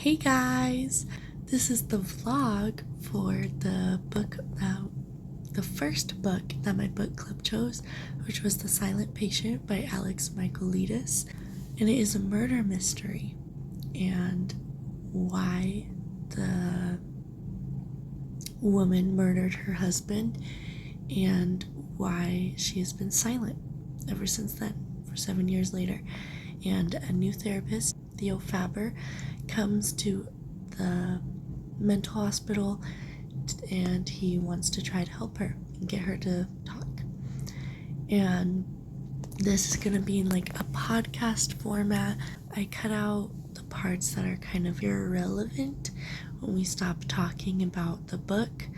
Hey guys, this is the vlog for the first book that my book club chose, which was The Silent Patient by Alex Michaelides, and it is a murder mystery and why the woman murdered her husband and why she has been silent ever since then, for 7 years later. And a new therapist, Theo Faber, comes to the mental hospital and he wants to try to help her and get her to talk. And this is gonna be in like a podcast format. I cut out the parts that are kind of irrelevant when we stop talking about the book,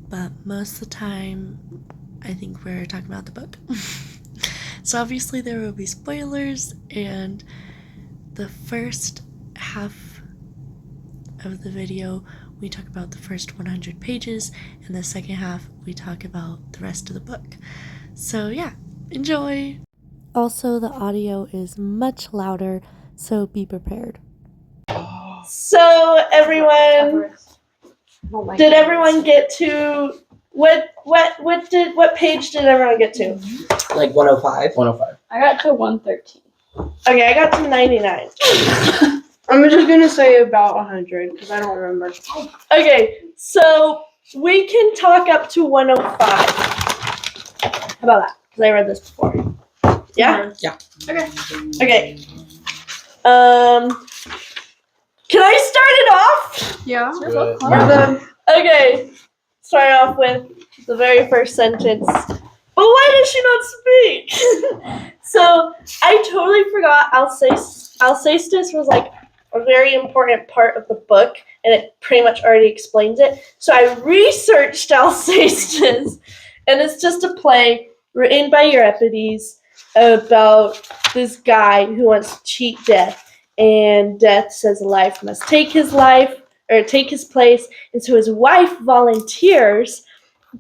but most of the time I think we're talking about the book. So obviously there will be spoilers, and the first half of the video we talk about the first 100 pages, and the second half we talk about the rest of the book. So yeah, enjoy! Also, the audio is much louder, so be prepared. So everyone, did everyone get to what page did everyone get to? Like 105. 105. I got to 113. Okay, I got to 99. I'm just gonna say about 100 because I don't remember. Okay, so we can talk up to 105. How about that? Because I read this before. Yeah? Yeah. Okay. Okay. Can I start it off? Yeah. Okay. Start off with the very first sentence. But why does she not speak? So I totally forgot Alcestis was like a very important part of the book, and it pretty much already explains it. So I researched Alcestis, and it's just a play written by Euripides about this guy who wants to cheat Death, and Death says life must take his place, and so his wife volunteers,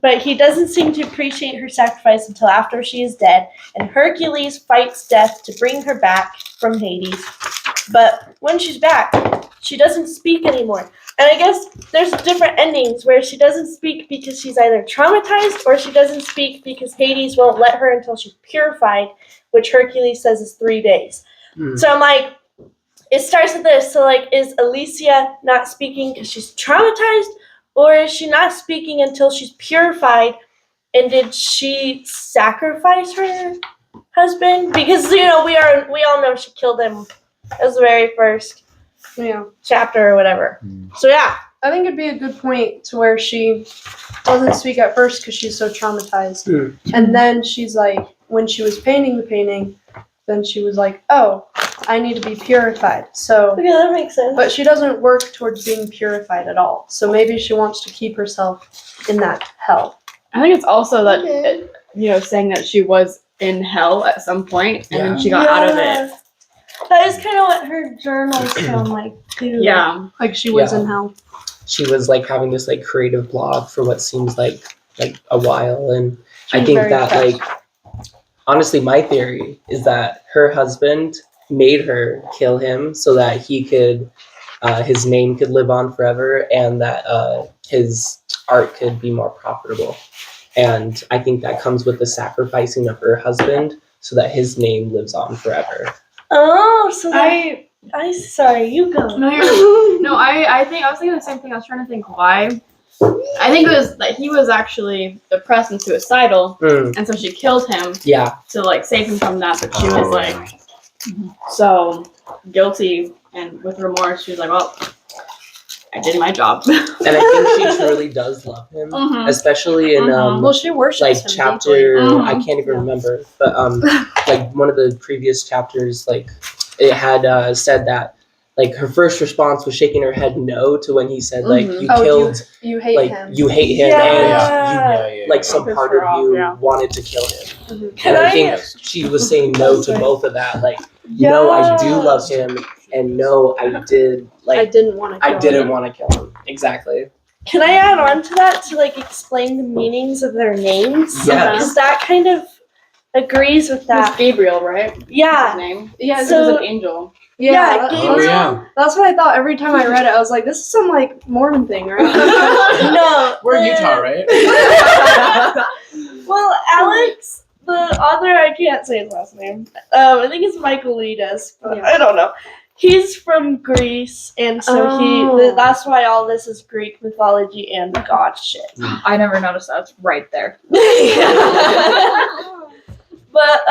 but he doesn't seem to appreciate her sacrifice until after she is dead, and Hercules fights Death to bring her back from Hades. But when she's back, she doesn't speak anymore. And I guess there's different endings where she doesn't speak because she's either traumatized, or she doesn't speak because Hades won't let her until she's purified, which Hercules says is 3 days. So I'm like, it starts with this. So like, is Alicia not speaking because she's traumatized? Or is she not speaking until she's purified? And did she sacrifice her husband? Because, you know, we all know she killed him as the very first chapter or whatever. So yeah. I think it'd be a good point to where she doesn't speak at first because she's so traumatized. And then she's like, when she was painting the painting, then she was like, oh, I need to be purified. So, Okay, that makes sense. but she doesn't work towards being purified at all. So maybe she wants to keep herself in that hell. I think it's also that, saying that she was in hell at some point and then she got out of it. That is kind of what her journals sound like, too. Yeah. Like she was in hell. She was like having this like creative blog for what seems like a while, and She I was think very that depressed. like honestly my theory is that her husband made her kill him so that he could his name could live on forever, and that his art could be more profitable. And I think that comes with the sacrificing of her husband so that his name lives on forever. Oh, so I sorry, you go. I think I was thinking the same thing. I was trying to think why. I think it was that he was actually depressed and suicidal, and so she killed him to like save him from that. But she was like so guilty and with remorse. She was like, well, I did my job. And I think she truly does love him, especially in well, she worships like him chapter deeply. I can't even remember, but like one of the previous chapters, like it had said that like her first response was shaking her head no to when he said like you killed you hate like him. you hate him, and you like some part of you wanted to kill him. And I think she was saying no to both of that, like no, I do love him, and no, I didn't want to kill him. Exactly. Can I add on to that to like explain the meanings of their names? Yes. Because that kind of agrees with It's that. Gabriel, right? His Yeah. name. Yeah, Because So- he's an angel. Yeah, Gabriel. Oh yeah. That's what I thought every time I read it. I was like, this is some like Mormon thing, right? No. We're in Utah, right? Well, Alex, the author, I can't say his last name. I think it's Michaelides, but Yeah. I don't know. He's from Greece, and so Oh. that's why all this is Greek mythology and god shit. I never noticed that. It's right there. But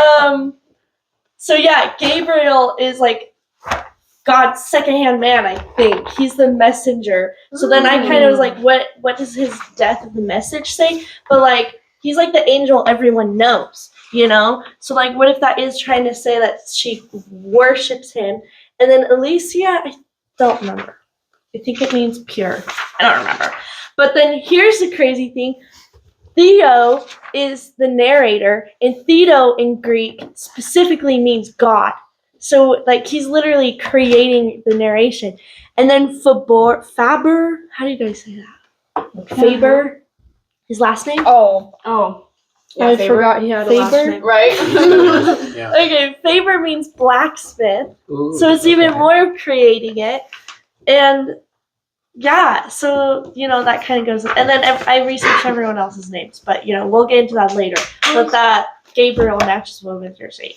so yeah, Gabriel is like God's second-hand man, I think. He's the messenger. So then I kind of was like, what does his death of the message say? But like, he's like the angel everyone knows, you know? So like, what if that is trying to say that she worships him? And then Alicia, I don't remember. I think it means pure. I don't remember. But then here's the crazy thing. Theo is the narrator, and Theto in Greek specifically means God. So, like, he's literally creating the narration. And then Faber, how do you guys say that? Faber, his last name? Oh. Yeah, I Faber. forgot he had a last Faber? name. Right? Yeah. Okay, Faber means blacksmith. Ooh, So it's even okay. more of creating it. And yeah, so, you know, that kind of goes. And then I researched everyone else's names, but, you know, we'll get into that later. But that Gabriel matches well with your saying.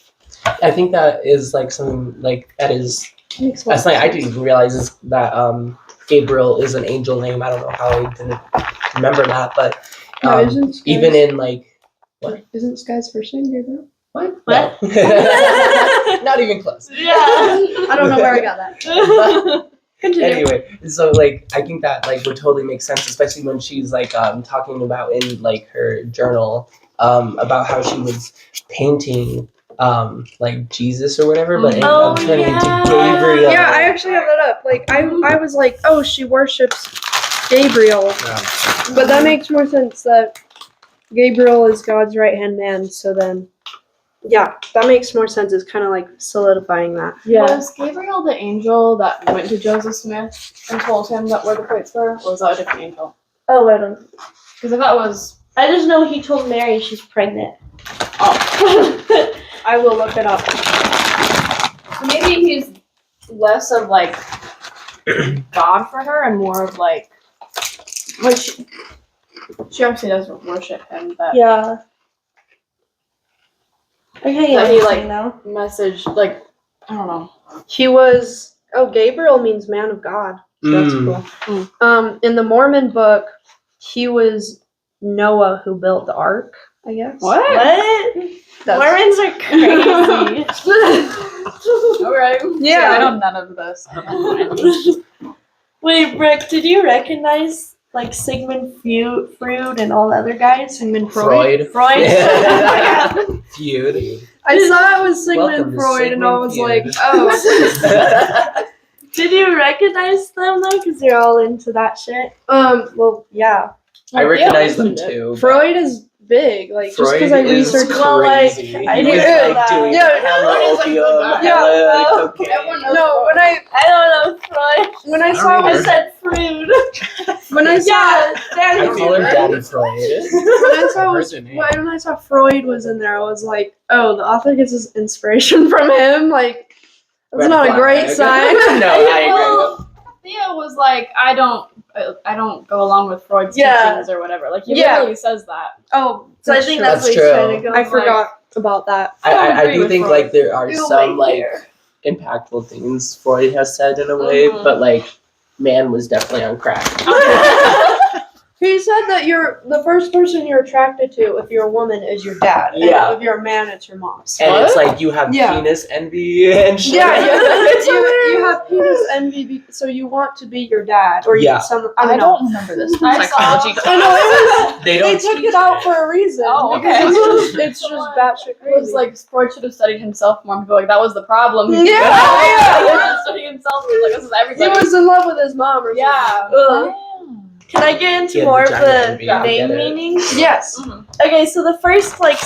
I think that is like something like that is. Makes That's sense. like I didn't even realize is that Gabriel is an angel name. I don't know how I didn't remember that, but No, isn't even Sky's- in like Isn't Sky's first name Gabriel? what? What? No. Not even close. Yeah. I don't know where I got that. Continue. Anyway, so like I think that like would totally make sense, especially when she's like talking about in like her journal about how she was painting like Jesus or whatever, but ended up turning into Gabriel. Yeah, I actually have that up. Like I was like, oh, she worships Gabriel, but that makes more sense that Gabriel is God's right hand man. So then, yeah, that makes more sense. It's kind of like solidifying that. Yeah. Was Gabriel the angel that went to Joseph Smith and told him that where the plates were? Or was that a different angel? Oh, I don't. Because if that was... I just know he told Mary she's pregnant. Oh. I will look it up. So maybe he's less of, like, God for her and more of, like... Which... She obviously doesn't worship him, but... Yeah. Okay, That he, like- like now. Message, like... I don't know. He was. Oh, Gabriel means man of God. So that's cool. In the Mormon book, he was Noah who built the ark. I guess. What? Mormons are crazy. Alright. Yeah. I know none of this. I don't know. Wait, Brooke, did you recognize like Sigmund Freud and all the other guys? Sigmund Freud. Freud. Yeah. Feud. I saw it was Welcome Sigmund to Freud, and I Sigmund was Feud. like, oh. Did you recognize them though? Because you're all into that shit. Well, yeah. I recognize them too. Freud is big, like just Freud because I is researched. Well, like, crazy. I He didn't was know like that. doing Yeah, hella Freud is, like, the opium, guy. hella Yeah. cocaine. No, I don't know Freud. when I I saw don't I either. said Freud. when I saw Yeah, I Daddy call him Freud. Daddy Freud. when I saw I've was heard the name. when I saw Freud was in there, I was like, oh, the author gets his inspiration from him. Like, that's Red not a flag. great sign. No, I agree. Well, Theo was like, I don't go along with Freud's Yeah. teachings or whatever. Like, he Yeah. literally says that. Oh, So I think That's that's what he's true. trying to go. I for. forgot about that. I agree do with think Freud. like there are You'll some wait like here. impactful things Freud has said in a way, Mhm. but like man was definitely on crack. He said that you're the first person you're attracted to if you're a woman is your dad. Yeah. And if you're a man, it's your mom. And it's like you have Yeah. penis envy and shit. Yeah, It's you have penis envy, so you want to be your dad, or Yeah. you some. I don't know. don't remember this I psychology saw- class. I know it was. They They don't took teach it out for a reason. Oh, because okay. it's just batshit It was crazy. like Freud should have studied himself more. People like that was the problem. Yeah, He yeah. was studying himself. He was like, this is He everything. was in love with his mom, or Yeah. Ugh. Can I get into He had more of vagina the envy, I name get it. meanings? something. Yes. Mhm. Okay, so the first like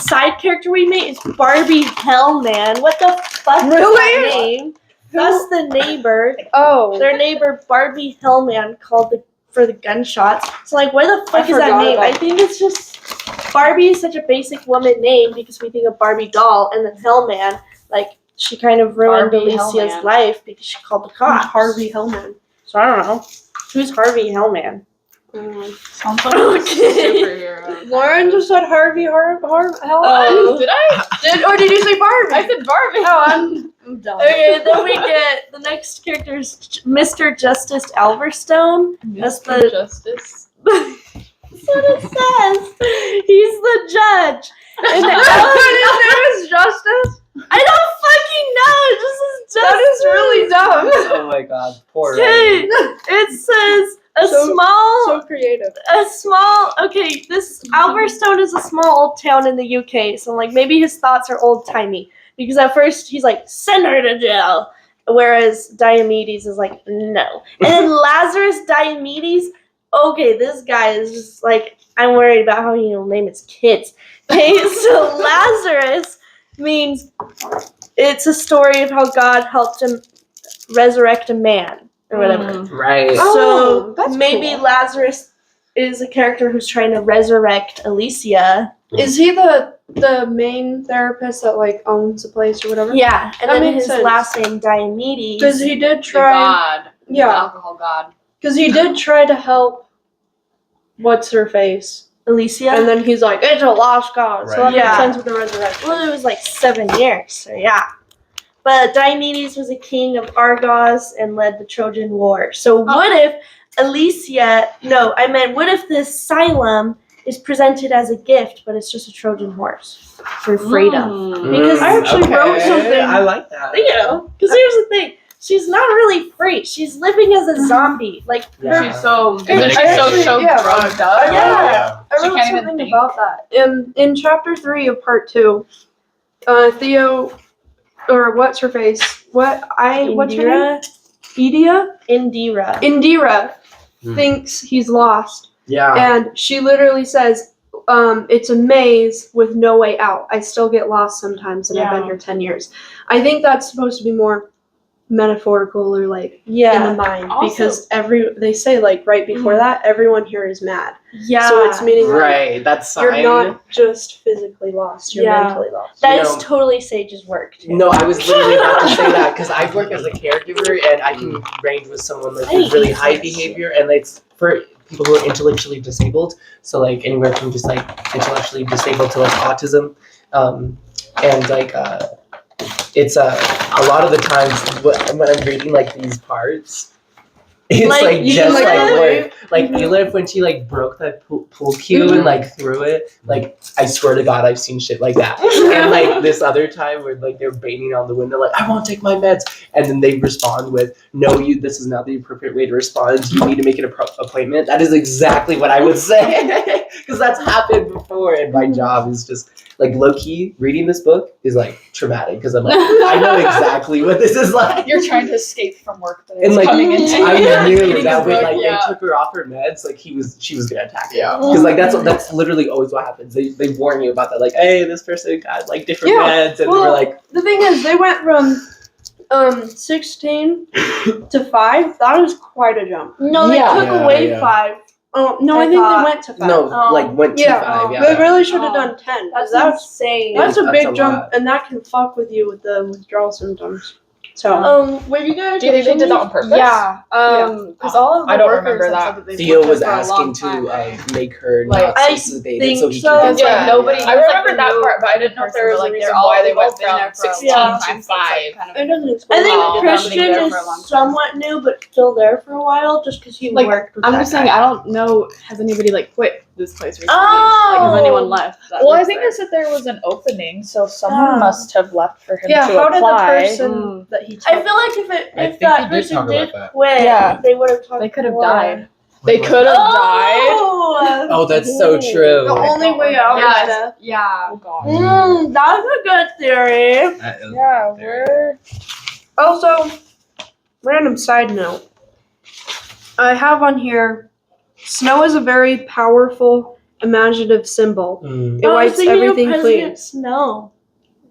side character we meet is Barbie Hellman. What the fuck is Really? that name? That's the neighbor. Oh. Their neighbor Barbie Hellman called for the gunshots. So like, where the fuck is that forgot name? about I think it's just Barbie is such a basic woman name because we think of Barbie doll, and then Hellman, like she kind of ruined Barbie Alicia's Hellman. life because she called the cops. Harvey Hellman. So I don't know. Who's Harvey Hellman? Sounds like Okay. a superhero. Lauren just said Harvey Hellman. Oh. Did I? Or did you say Barbie? I said Barbie. Oh, I'm done. Okay, then we get the next character is Mr. Justice Alverstone. That's the Justice. That's what it says. He's the judge. And His name is Justice? I don't fucking know. It just says Justice. That is really dumb. Oh my god, poor Okay, Ryan. it says a So small. creative. Okay, this Alverstone is a small old town in the UK, so like maybe his thoughts are old timey. Because at first he's like, send her to jail. Whereas Diomedes is like, no. And then Lazarus Diomedes, okay, this guy is just like, I'm worried about how he'll name his kids. Okay, so Lazarus means it's a story of how God helped him resurrect a man or whatever. Right. Oh, So that's maybe cool. Lazarus is a character who's trying to resurrect Alicia. Is he the main therapist that like owns the place or whatever? Yeah, and That then makes his sense. last name Diomedes. Because he did The try. god. The Yeah, alcohol god. because he did try to help. What's her face? Alicia. And then he's like, it's a lost cause. So that Right. makes Yeah. sense with the resurrection. Well, it was like 7 years, so yeah. But Diomedes was a king of Argos and led the Trojan War. So what if what if the asylum is presented as a gift, but it's just a Trojan horse for freedom? Because I actually wrote something. I like that. You know, because here's the thing. She's not really free. She's living as a zombie. Like, Yeah. She's so And then it she's gets so you- yeah. drugged up. Yeah. I She wrote can't even something think. about that. In chapter 3 of part 2, Theo, or what's her face? What's her name? Indira. Indira Hmm. thinks he's lost. Yeah. And she literally says, it's a maze with no way out. I still get lost sometimes, and I've been Yeah. here 10 years. I think that's supposed to be more metaphorical or like in the mind, Also- because they say like right before that, everyone here is mad. Yeah. So it's meaning like, Right. That's you're sign. not just physically lost, you're Yeah. mentally lost. That You is know- totally Sage's work, too. No, I was literally about to say that because I work as a caregiver and I can range with someone like with really high behavior, and it's for people who are intellectually disabled. So like anywhere from just like intellectually disabled to like autism, and like it's a lot of the times when I'm reading like these parts, it's Like, like you just can, like like, work. Like Elif when she like broke that pool cue and like threw it, like I swear to God I've seen shit like that. And like this other time where like they're banging on the window like I won't take my meds, and then they respond with no, this is not the appropriate way to respond. You need to make an appointment. That is exactly what I would say because that's happened before, and my job is just like low key reading this book is like traumatic because I'm like I know exactly what this is like. You're trying to escape from work, but And it's like coming into I knew reading that the when book, like yeah. they took her off her meds, like she was gonna attack her. Yeah. Because like that's literally always what happens. They warn you about that. Like, hey, this person got like different Yeah, meds, and well, we're like, The thing is, they went from 16 to 5. That is quite a jump. No, they Yeah. took Yeah, away yeah. 5. Oh no, I I think thought- they went to 5. no, Oh. like went to Yeah, 5. Yeah, They really should have done 10. 'Cause that's insane. that's a That's big a jump, lot. and that can fuck with you with the withdrawal symptoms. So Were you gonna? Do you think they did that on purpose? Yeah, because all of the I don't workers remember have that. said that they've Theo worked was there for a asking long to time, right? make her Like, not I so sedated think so he so. can It's like Yeah. nobody. I it's remember like that no part, but I didn't know if there was a person, reason they're all- why they they've all went been from there for a 16 long to time, so it's, like, 5. kind of- it doesn't I explain think Oh, Christian they've been there is for a long time. somewhat new, but still there for a while, just because he Like, worked with I'm that just saying, guy. I don't know. Has anybody like quit this place recently? Oh! Like, has anyone left? that Well, I works think there? they said there was an opening, so someone Oh. must have left for him Yeah, to how did the apply. person that he took? I feel like I if think that he did person talk did about that. quit, Yeah. they would have talked. They could have more. died. They could have died. Oh, Oh, that's so true. the only way out is Yeah, death. yeah. Oh god. That's a good theory. That is Yeah, very- we're Also, random side note. I have on here, snow is a very powerful, imaginative symbol. Mm. It wipes everything clean. President Snow.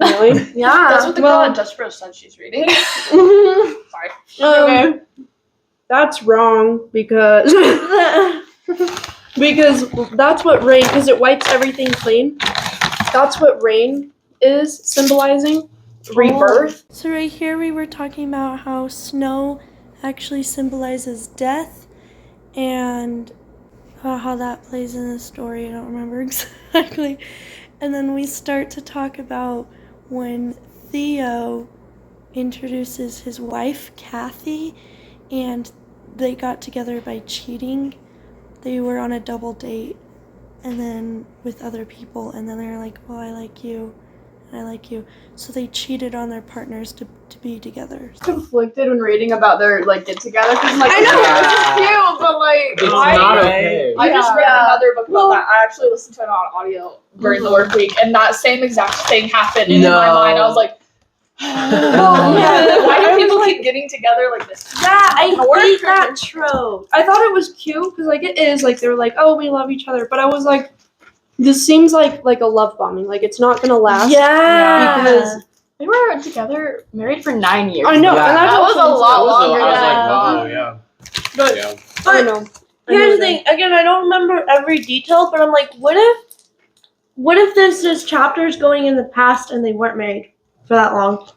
Really? Yeah. that's what the well- girl in Desperate said she's reading. Sorry. That's wrong because Because that's what rain, because it wipes everything clean. That's what rain is symbolizing, rebirth. So right here we were talking about how snow actually symbolizes death, and how that plays in the story. I don't remember exactly. And then we start to talk about when Theo introduces his wife, Kathy, and they got together by cheating. They were on a double date and then with other people, and then they're like, well, I like you and I like you. So they cheated on their partners to be together. Conflicted when reading about their like get together because I'm like, I know, this is cute, but like It's not okay. I just read another book about that. I actually listened to it on audio during the work week, and that same exact thing happened. And in my mind, I was like, why do people keep getting together like this? Yeah, I hate that trope. I thought it was cute because like it is like they were like, oh, we love each other, but I was like, this seems like a love bombing. Like it's not gonna last. Yeah. Because They were together, married for 9 years. I know, Yeah. and That was a lot longer. I was than- like, wow, yeah. But Yeah. I don't know. Here's the thing. Again, I don't remember every detail, but I'm like, what if this is chapters going in the past and they weren't married for that long,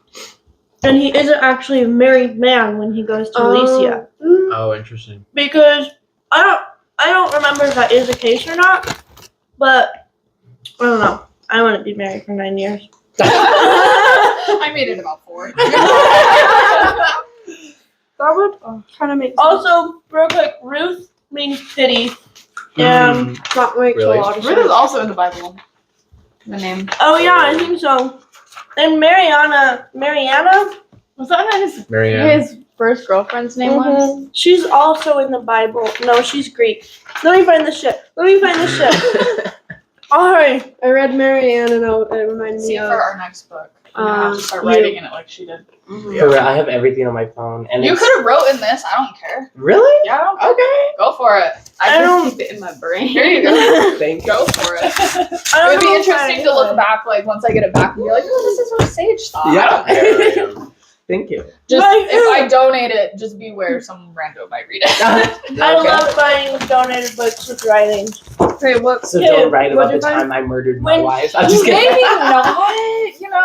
and he isn't actually a married man when he goes to Alicia? Oh, interesting. Because I don't remember if that is the case or not, but I don't know. I wouldn't be married for 9 years. I made it about 4. That would kind of make sense. Also, real quick, Ruth means pity. And That makes Really? a lot of Ruth is sense. also in the Bible. The name. oh yeah, I think so. And Mariana, Was that his Marianne. his first girlfriend's name was? she's also in the Bible. No, she's Greek. Let me find the shit. Alright. I read Marianne and it reminded See me for of. our next book. You have to start you. writing in it like she did. I have everything on my phone, and You it's- could have wrote in this. I don't care. Really? Yeah, I don't care. Okay. Go for it. I I don't- just keep it in my brain. Here you go. Thank you. Go for it. I It would be know if interesting to look back, like once I get it back, and be like, oh, this is what Sage thought. Yeah. Thank you. Just Right. if I donate it, just beware some rando might read it. I love buying donated books with writing. Wait, what? So Yeah, don't write about what'd the you find? time I murdered my When- wife. I'm just kidding. Maybe not. You know,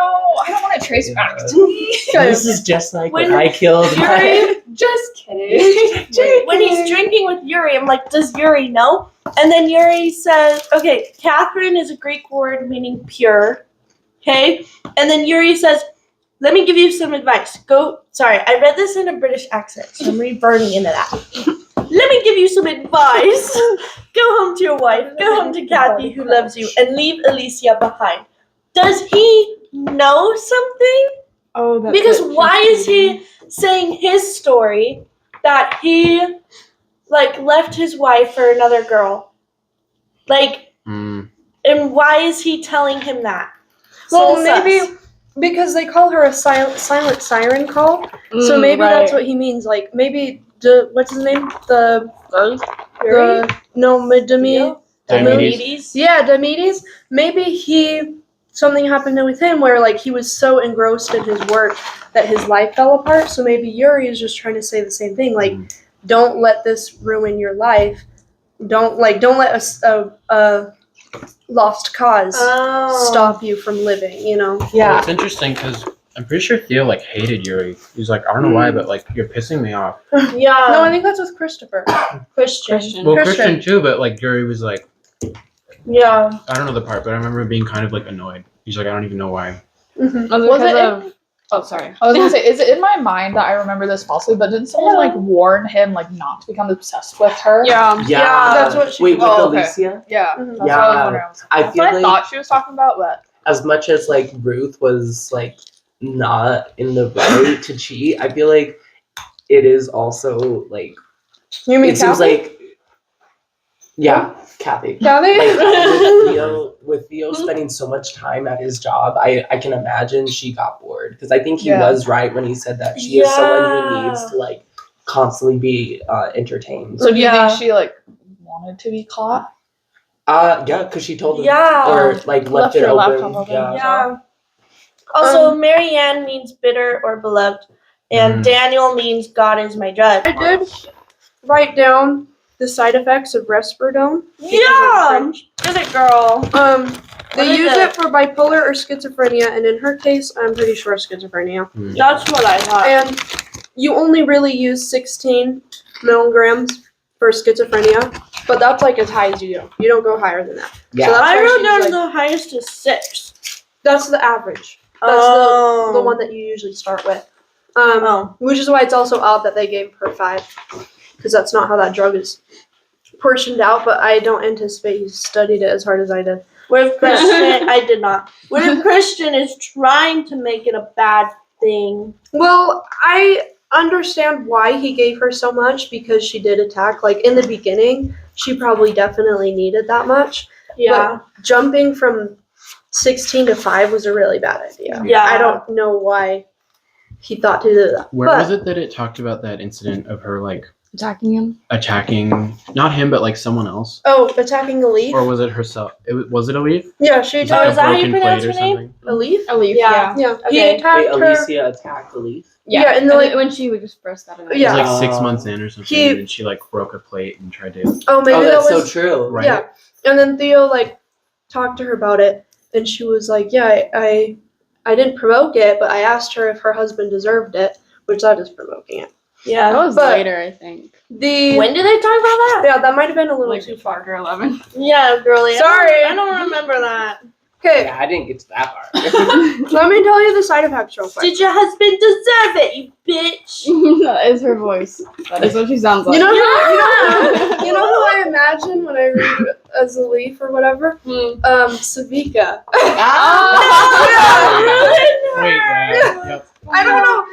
I don't want to trace back to me. This is just like when When I killed my. Yuri, Just kidding. when he's drinking with Yuri, I'm like, does Yuri know? And then Yuri says, okay, Catherine is a Greek word meaning pure. Okay? And then Yuri says, let me give you some advice. Sorry, I read this in a British accent, so I'm reverting into that. Let me give you some advice. Go home to your wife, go home to Kathy who loves you, and leave Alicia behind. Does he know something? Oh, that's Because it. why is he saying his story that he left his wife for another girl? And why is he telling him that? Well, So maybe sus. because they call her a silent siren call, so Mm, maybe that's what he means. Like maybe what's his name? Yuri? Diomedes. Yeah, Diomedes. Maybe something happened with him where like he was so engrossed in his work that his life fell apart. So maybe Yuri is just trying to say the same thing. Like, don't let this ruin your life. Don't let a lost cause stop you from living. You know. Well, it's interesting because I'm pretty sure Theo like hated Yuri. He's like, I don't know why, but like you're pissing me off. Yeah. No, I think that's with Christopher. Christian. Well, Christian. Christian too, but like Yuri was like, Yeah. I don't know the part, but I remember being kind of like annoyed. He's like, I don't even know why. Mm-hmm. Was it? Oh, sorry. I was gonna say, is it in my mind that I remember this falsely? But didn't someone like warn him like not to become obsessed with her? Yeah. Yeah. That's what she. Wait, with Oh, okay. Alicia? Yeah. Mhm. That's Yeah. what I was wondering. I That's feel what I like thought she was talking about, but as much as like Ruth was like not in the right to cheat, I feel like it is also like You mean it seems Kathy? like yeah, Kathy. Kathy? Like with Theo spending so much time at his job, I can imagine she got bored because I think he Yeah. was right when he said that she is someone who Yeah. needs to like constantly be entertained. so do you Yeah. think she like wanted to be caught? Yeah, because she told him Yeah. or like left it her open. laptop open. Yeah. Yeah. Also, Marianne means bitter or beloved, and Mm. Daniel means God is my judge. I did write down the side effects of Risperidone. because of Yeah. cringe. Get it, girl. They What is use it? it for bipolar or schizophrenia, and in her case, I'm pretty sure schizophrenia. That's what I thought. And you only really use 16 milligrams for schizophrenia, but that's like as high as you go. You don't go higher than that. Yeah. So that's I why wrote she's down like, the highest is 6. that's the average. That's the one that you usually start with. Which is why it's also odd that they gave her 5, because that's not how that drug is portioned out. But I don't anticipate you studied it as hard as I did. What if Christian? I did not. What if Christian is trying to make it a bad thing? Well, I understand why he gave her so much, because she did attack. Like in the beginning, she probably definitely needed that much. Yeah. But jumping from 16 to 5 was a really bad idea. Yeah. I don't know why he thought to do that. Where But- was it that it talked about that incident of her like Attacking him. attacking not him but like someone else, Oh, attacking a leaf? or was it herself? Was it a leaf? Yeah, she Was Oh, attacked is that how you broken pronounce plate or her name? something? a leaf. A leaf. Yeah. Yeah, he Okay. attacked Wait, her. Alicia attacked the leaf? Yeah, and and then, then like- when she would just first got him. Yeah. It was like 6 Oh. months in or something, He- and then she like broke a plate and tried to. Oh, maybe Oh, that that's was so true. Right. Yeah, and then Theo like talked to her about it, and she was like, "Yeah, I didn't provoke it, but I asked her if her husband deserved it, which that is provoking it." Yeah. That was But- later, I think. When did they talk about that? Yeah, that might have been a little Like too far. Parker 11. Yeah, girly. Sorry. I don't remember that. Okay, Yeah, I didn't get to that part. let me tell you the side effects real quick. Did your husband deserve it, you bitch? That is her voice. That is what she sounds like. You know who I imagine when I read as a leaf or whatever? Savika. Wait, yep. I don't know.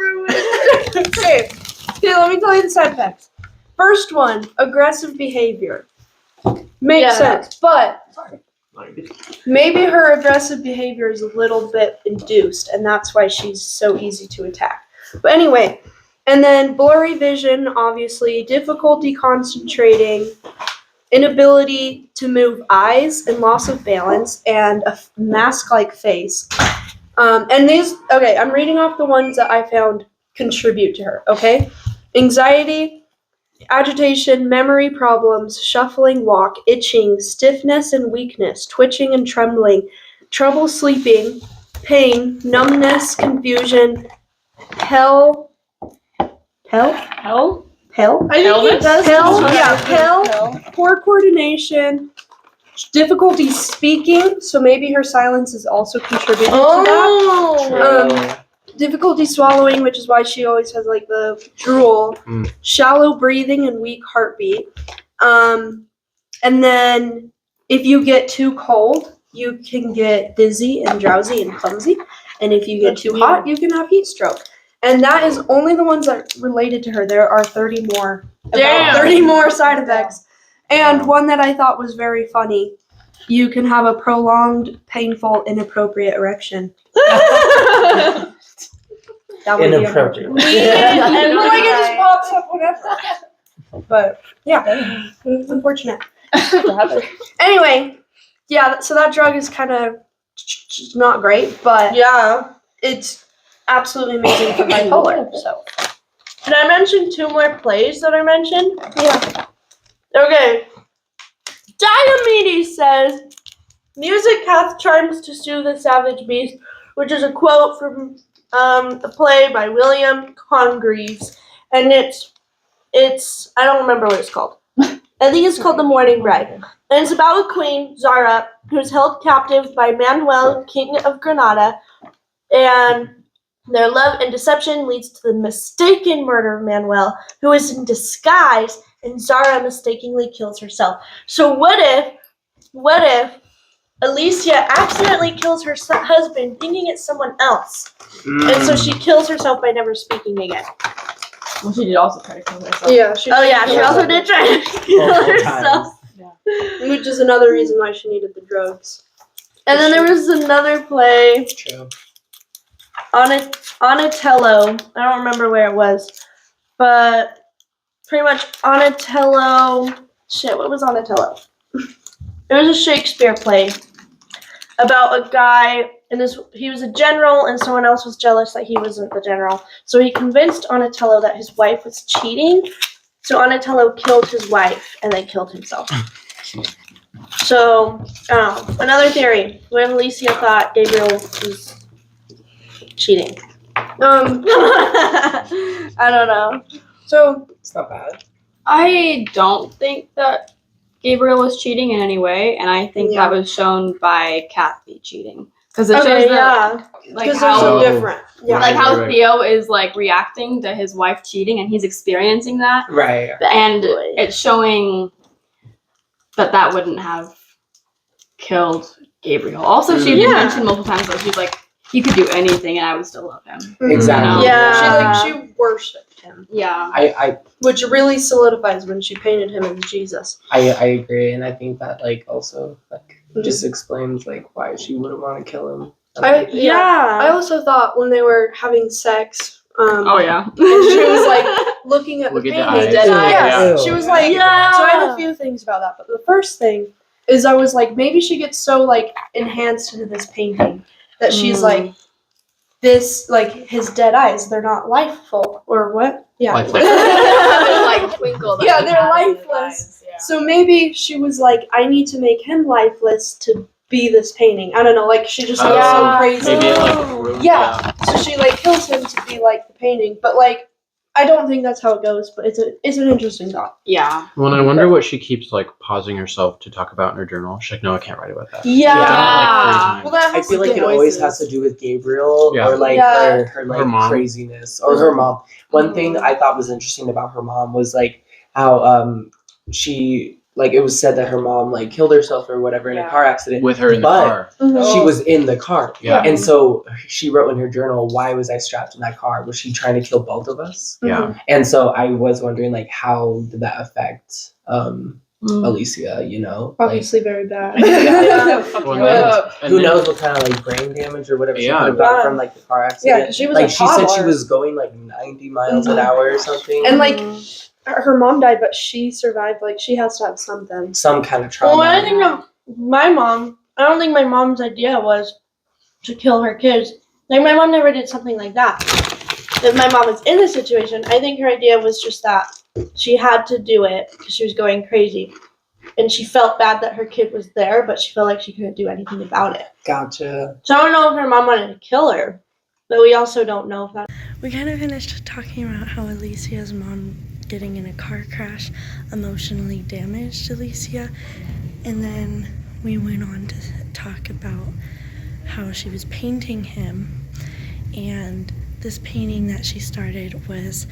Okay, let me tell you the side effects. First one, aggressive behavior. Makes Yeah. sense, but maybe her aggressive behavior is a little bit induced, and that's why she's so easy to attack. But anyway, and then blurry vision, obviously, difficulty concentrating, inability to move eyes, and loss of balance, and a mask-like face. And these, okay, I'm reading off the ones that I found contribute to her, okay? Anxiety, agitation, memory problems, shuffling walk, itching, stiffness and weakness, twitching and trembling, trouble sleeping, pain, numbness, confusion, Hell? Pell, I think it does. poor coordination, difficulty speaking, so maybe her silence is also contributing to that. True. Difficulty swallowing, which is why she always has like the drool, shallow breathing and weak heartbeat. And then if you get too cold, you can get dizzy and drowsy and clumsy. And if you get too hot, you can have heat stroke. And that is only the ones that related to her. There are 30 more. Damn. 30 more side effects. And one that I thought was very funny. You can have a prolonged, painful, inappropriate erection. That would be Inappropriate. and like it just pops up whenever. But yeah, it's unfortunate. Anyway, yeah, so that drug is kind of not great, but Yeah. it's absolutely amazing for bipolar. So Can I mention 2 more plays that I mentioned? yeah, Okay. Diomedes says, "Music hath charms to soothe the savage beast," which is a quote from a play by William Congreve, and it's I don't remember what it's called. I think it's called The Morning Bride, and it's about a queen, Zara, who's held captive by Manuel, King of Granada, and their love and deception leads to the mistaken murder of Manuel, who is in disguise, and Zara mistakenly kills herself. So what if Alicia accidentally kills her husband thinking it's someone else, and so she kills herself by never speaking again? Well, she did also try to kill herself. yeah. She also did try to kill herself. Which is another reason why she needed the drugs. And then there was another play, True. Onatello. I don't remember where it was, but pretty much Onatello. Shit, what was Onatello? It was a Shakespeare play about a guy, and he was a general, and someone else was jealous that he wasn't the general. So he convinced Onatello that his wife was cheating, So Donatello killed his wife and then killed himself. So, another theory. What if Alicia thought Gabriel was cheating? I don't know. So It's not bad. I don't think that Gabriel was cheating in any way, and I think Yeah. that was shown by Kathy cheating. Because it shows Okay, that, like, because they're how so different. Yeah. like how Right. Theo is like reacting to his wife cheating, and he's experiencing that, Right. and it's showing that wouldn't have killed Gabriel. Also, she Yeah. mentioned multiple times that she's like, he could do anything, and I would still love him. Exactly. Yeah. she worshipped him, Yeah. which really solidifies when she painted him as Jesus. I agree, and I think that like also like just explains like why she wouldn't want to kill him. I also thought when they were having sex, Oh yeah. and she was like looking at Look the at the painting. eyes. Dead eyes. Yeah, Ew. she was like, Yeah. So I have a few things about that, but the first thing is I was like, maybe she gets so like enhanced into this painting that she's like, this like his dead eyes, they're not lifeful or what? Yeah. Lifeless. Like twinkle. Yeah, they're lifeless. So maybe she was like, I need to make him lifeless to be this painting. I don't know, like she just looks so Yeah. crazy. Maybe it like ruined, Yeah. So she like kills him to be like the painting, but like I don't think that's how it goes. But it's an interesting thought. Yeah. Well, and I wonder what she keeps like pausing herself to talk about in her journal. She's like, no, I can't write about that. Yeah. Yeah. Well, that I has feel to like do it always with has to do with Gabriel Yeah. or like Yeah. her like Her mom. craziness or her mom. One thing I thought was interesting about her mom was like how she like it was said that her mom like killed herself or whatever in a car accident With her in the But- car. She was in the car. Yeah. And so she wrote in her journal, why was I strapped in that car? Was she trying to kill both of us? Yeah. And so I was wondering like how did that affect Alicia, you know? Like, Obviously very bad. Yeah. Well, and who then- knows what kind of like brain damage or whatever she Yeah. could have gotten Yeah. from like the car Yeah, accident. because she was Like a she said she toddler. was going like 90 miles an hour or something. And like her mom died, but she survived. Like she has to have something. some kind of trauma. Well, I think my mom, I don't think my mom's idea was to kill her kids. Like, my mom never did something like that. If my mom was in the situation, I think her idea was just that she had to do it because she was going crazy. And she felt bad that her kid was there, but she felt like she couldn't do anything about it. Gotcha. So I don't know if her mom wanted to kill her, but we also don't know if that. We kind of finished talking about how Alicia's mom getting in a car crash emotionally damaged Alicia, and then we went on to talk about how she was painting him, and this painting that she started was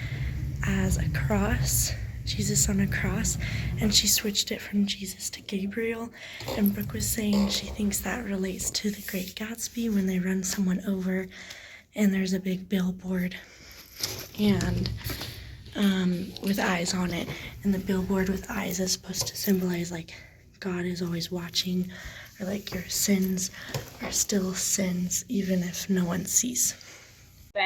as a cross, Jesus on a cross, and she switched it from Jesus to Gabriel. And Brooke was saying she thinks that relates to The Great Gatsby when they run someone over and there's a big billboard and with eyes on it, and the billboard with eyes is supposed to symbolize like God is always watching, or like your sins are still sins even if no one sees.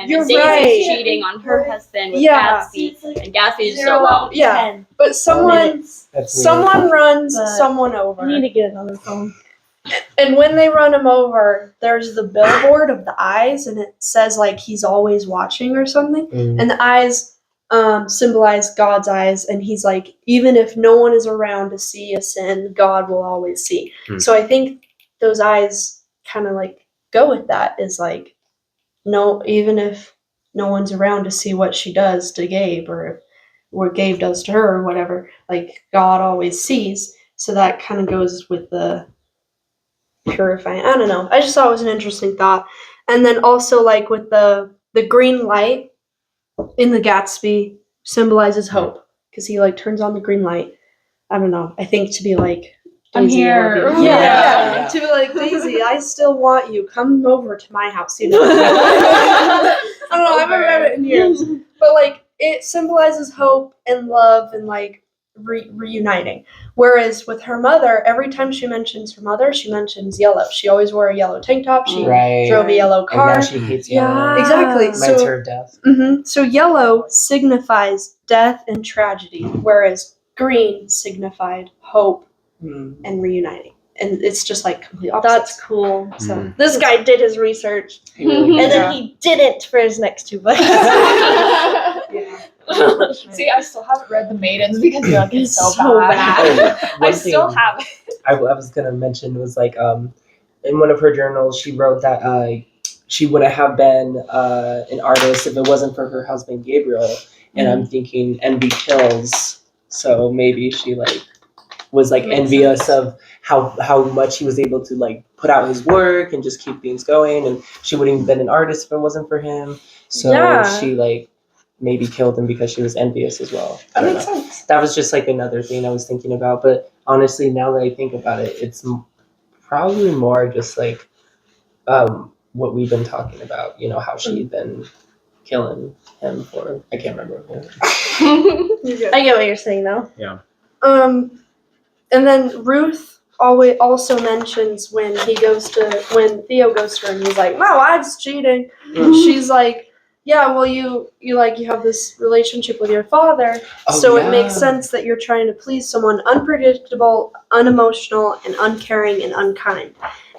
You're Daisy right. cheating on her husband with Yeah. Gatsby, and Gatsby is so wrong. Yeah, but someone That's weird. someone runs But someone over. I need to get another phone. And when they run him over, there's the billboard of the eyes, and it says like he's always watching or something. Mm. And the eyes symbolize God's eyes, and he's like, even if no one is around to see a sin, God will always see. So I think those eyes kind of like go with that. Is like, no, even if no one's around to see what she does to Gabe or what Gabe does to her or whatever, like God always sees. So that kind of goes with the purifying. I don't know. I just thought it was an interesting thought. And then also like with the green light in the Gatsby symbolizes hope because he like turns on the green light. I don't know. I think to be like, I'm Daisy, here. I love you. Yeah. Yeah. To be like, Daisy, I still want you. Come over to my house. You know. I don't know. I haven't read it in years, but like it symbolizes hope and love and like reuniting. Whereas with her mother, every time she mentions her mother, she mentions yellow. She always wore a yellow tank top. She Right. drove a yellow And car. now she hates yellow. Exactly. Mine's So, her death. so yellow signifies death and tragedy, whereas green signified hope Mm. and reuniting. And it's just like complete opposites. That's cool. So This guy did his research, He really and did. then he didn't for his next two books. yeah. See, I still haven't read The Maidens because you're like, it's so bad. Oh, I one still thing haven't. I was gonna mention was like in one of her journals she wrote that she wouldn't have been an artist if it wasn't for her husband Gabriel, and I'm thinking envy kills, so maybe she like was like envious of how much he was able to like put out his work and just keep things going, and she wouldn't have been an artist if it wasn't for him, so she like maybe killed him because she was envious as well. I don't know. sense. That was just like another thing I was thinking about, but honestly now that I think about it, it's probably more just like what we've been talking about, you know, how she'd been killing him for, I can't remember what. I get what you're saying though. Yeah. And then Ruth always also mentions when Theo goes to her and he's like, my wife's cheating. She's like, yeah, well you have this relationship with your father, so it makes sense that you're trying to please someone unpredictable, unemotional, and uncaring and unkind.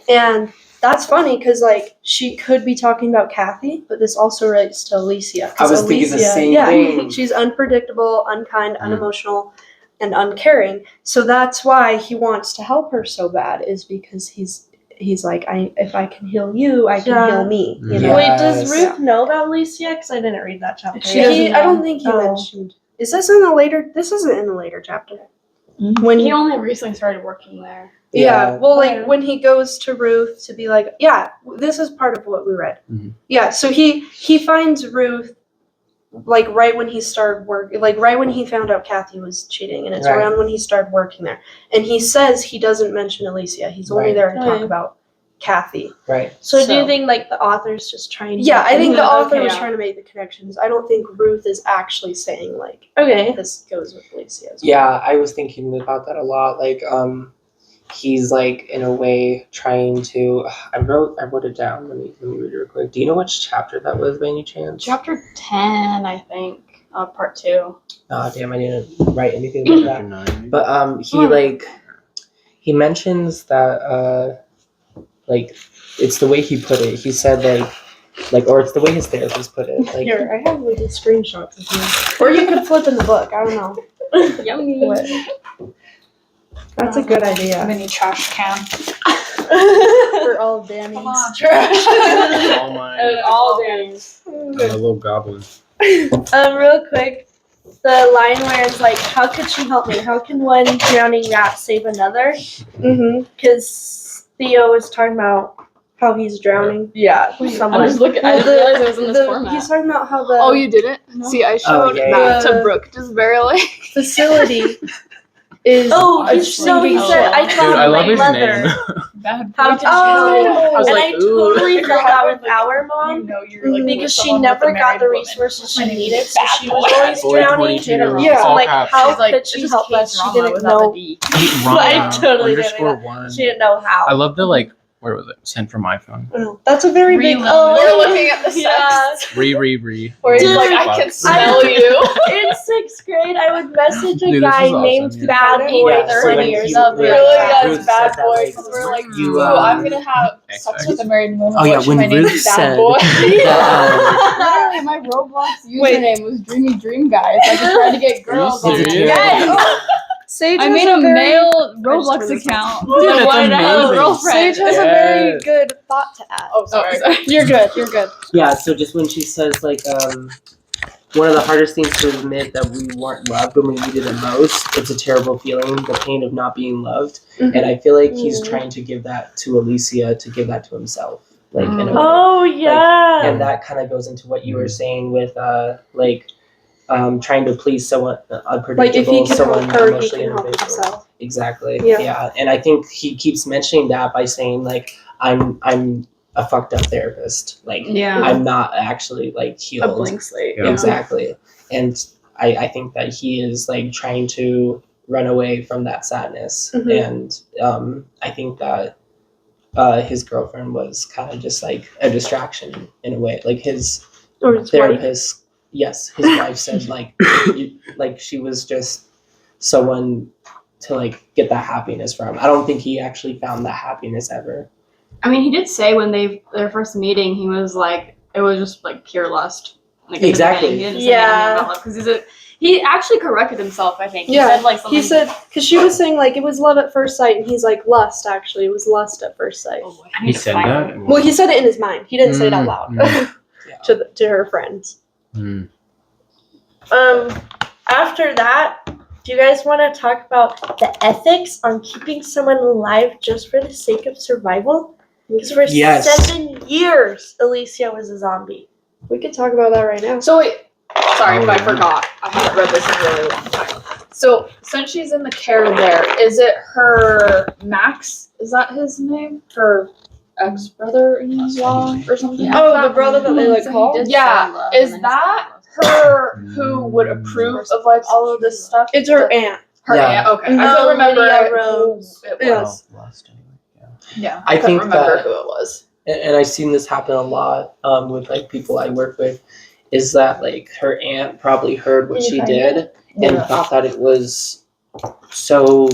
And that's funny because like she could be talking about Kathy, but this also relates to Alicia. I was thinking the same thing. She's unpredictable, unkind, unemotional, and uncaring. So that's why he wants to help her so bad, is because he's like, if I can heal you, I can heal me. You know? Wait, does Ruth know about Alicia? Because I didn't read that chapter. I don't think he mentioned. Is this in the later? This isn't in the later chapter. When He only recently started working there. well, like when he goes to Ruth to be like, this is part of what we read. Yeah, so he finds Ruth like right when he started work, like right when he found out Kathy was cheating, and it's around when he started working there. And he says he doesn't mention Alicia. He's only there to talk about Kathy. Right. So do you think like the author's just trying to? Yeah, I think the author was trying to make the connections. I don't think Ruth is actually saying like, this goes with Alicia as well. Yeah, I was thinking about that a lot. Like, he's like in a way trying to. I wrote it down. Let me read it real quick. Do you know which chapter that was by any chance? Chapter 10, I think, part 2. Oh damn! I didn't write anything about that. 9. But he mentions that like it's the way he put it. He said like or it's the way his therapist put it. Like Here, I have like the screenshots of you. Or you could flip in the book. I don't know. Yummy. What? That's a good idea. Mini trash can. For all of Danny's. Come on, trash. All mine. All days. I'm a little goblin. Real quick, the line where it's like, how could she help me? How can one drowning rat save another? Because Theo was talking about how he's drowning. Yeah. Someone. I just realized it was in this format. He's talking about how the Oh, you didn't? See, I showed that to Brooke just barely. facility is. He said, I Dude, found I love my his mother. name. Bad How boy. did she know? I was And like, I ooh. totally felt that with our mom. You know you're like Because with she someone never with a got the married woman. resources she My name is needed, so Bad she was Boy. always Boy drowning. 22. Yeah. So All like, caps. how She's like, could she just help Kate us? She Drama didn't without know. the D. I totally didn't underscore know. 1. She didn't know how. I love the like. Where was it? Sent from my phone. That's a very big. We're looking at the Yeah. sex. Re. Where he's Dude, like, I can Fuck. smell you. In 6th grade, I would message a Dude, this guy is awesome, named yeah. Bad Boy Yeah, so 20 when years he- old. when Really, Ruth guys, bad said that, boy. like, Because we're like, you, ooh, I'm gonna have sex with a married woman. Oh, yeah, What's when my name Ruth is Bad said Boy. Literally, my Roblox username was Dreamy Dream Guy. So I could try to get girls. Are you serious? Yes! Sage I has made a very, male Roblox just account. Dude, I that's wanted to have a amazing. girlfriend. Sage has a very good thought to add. Oh, sorry. You're good. You're good. Yeah, so just when she says like one of the hardest things to admit that we weren't loved when we needed it most, it's a terrible feeling, the pain of not being loved. And I feel like he's trying to give that to Alicia, to give that to himself. Like in a way. Oh, yeah. And that kind of goes into what you were saying with trying to please someone unpredictable, Like if he can someone help her, he emotionally can help unpredictable. himself. Exactly. Yeah. Yeah. And I think he keeps mentioning that by saying like I'm a fucked up therapist. Like Yeah. I'm not actually like A healed. blank slate. Yeah. Exactly. And I think that he is like trying to run away from that sadness. And I think that his girlfriend was kind of just like a distraction in a way. Like his therapist, yes, his wife said like like she was just someone to like get that happiness from. I don't think he actually found that happiness ever. I mean, he did say when their first meeting, he was like, it was just like pure lust. Like, in the Exactly. beginning, he didn't say anything about love because he actually corrected himself. I think he said like something. He said because she was saying like it was love at first sight, and he's like lust. Actually, it was lust at first sight. Oh, boy, He said that? Well, he said it in his mind. He didn't say it out loud to her friends. Mm. After that, do you guys want to talk about the ethics on keeping someone alive just for the sake of survival? Because for 7 years, Alicia was a zombie. We could talk about that right now. So wait, sorry, but I forgot. I haven't read this in a really long time. So since she's in the care there, is it her Max? Is that his name? Her ex-brother-in-law or something? Yeah. Oh, the brother that they like call? Yeah, is that her who would approve of like all of this stuff? It's her aunt. Her Yeah. aunt. Okay, I Oh, don't remember Lydia who Rose. it Yeah. was. Well, last anyway. Yeah, I couldn't think remember that- who it was. and I've seen this happen a lot with like people I work with, is that like her aunt probably heard what she did and thought that it was so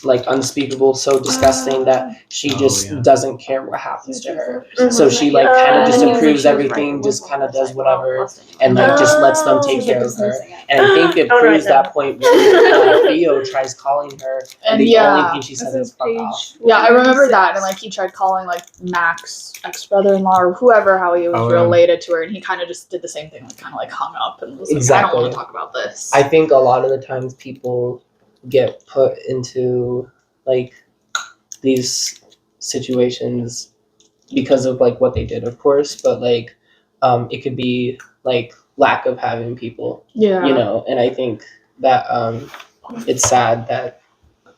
like unspeakable, so disgusting that she just doesn't care what happens to her. So she like kind of just approves everything, just kind of does whatever, and like just lets them take care of her. And I think it proves that point when Theo tries calling her, and the only thing she says is fuck off. Yeah, I remember that, and like he tried calling like Max ex-brother-in-law or whoever, how he was related to her, and he kind of just did the same thing, like kind of like hung up and was like, I don't want to talk about this. I think a lot of the times people get put into like these situations because of like what they did, of course, but like it could be like lack of having people, you know. And I think that it's sad that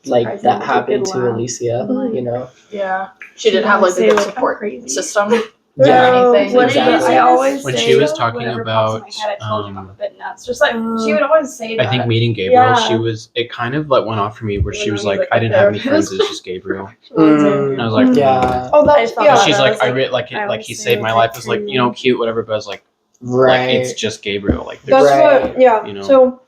like that happened to Alicia, you know. Yeah, she didn't have like a good support system. Yeah, or anything. What did you exactly. say? I always When say she was talking whatever pops in about, my head, I told you I'm a bit nuts. Just like she would always say that. I think meeting Gabriel, Yeah. it kind of like went off for me where she was like, Like I didn't have any therapist. friends, it's just Gabriel. And I was like, Yeah, Oh, that's I thought yeah. that. She's like, was I like- really like it, I like would he say saved my like life. It was like, you know, cute, whatever, but I was like right. it's just Gabriel. Like That's there's, what. Yeah. you know, So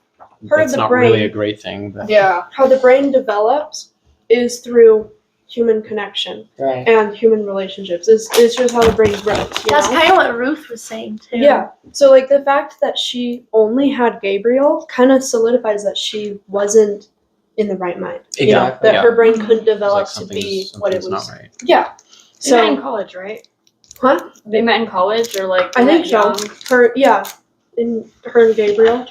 part of that's the not brain. really a great thing. But Yeah. how the brain develops is through human connection Right. and human relationships. It's just how the brain grows. You That's know? kind of what Ruth was saying too. Yeah. So like the fact that she only had Gabriel kind of solidifies that she wasn't in the right mind. You know, Exactly. that Yeah. her brain couldn't it's like develop to be what it something's was. not right. Yeah. They met in So college, right? huh? They met in college or like I they think met so. young? Her in her and Gabriel.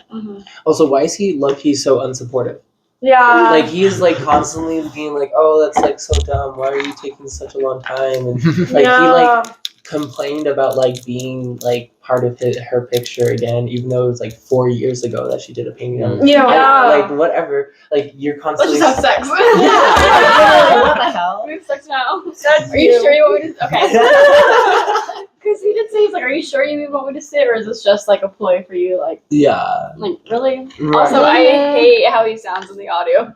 Also, why is he low-key so unsupportive? Yeah. Like he's like constantly being like, "Oh, that's like so dumb. Why are you taking such a long time?" And like he like complained about like being like part of her picture again, even though it was like 4 years ago that she did a painting of him. Yeah. Like whatever. Like you're Let's constantly. just have sex. What the hell? We have sex now. That's Are you sure you want me to? Okay. Because he did say, he's like, are you sure you even want me to sit, or is this just like a ploy for you? Like, Yeah. really? Right. Also, I hate how he sounds in the audio.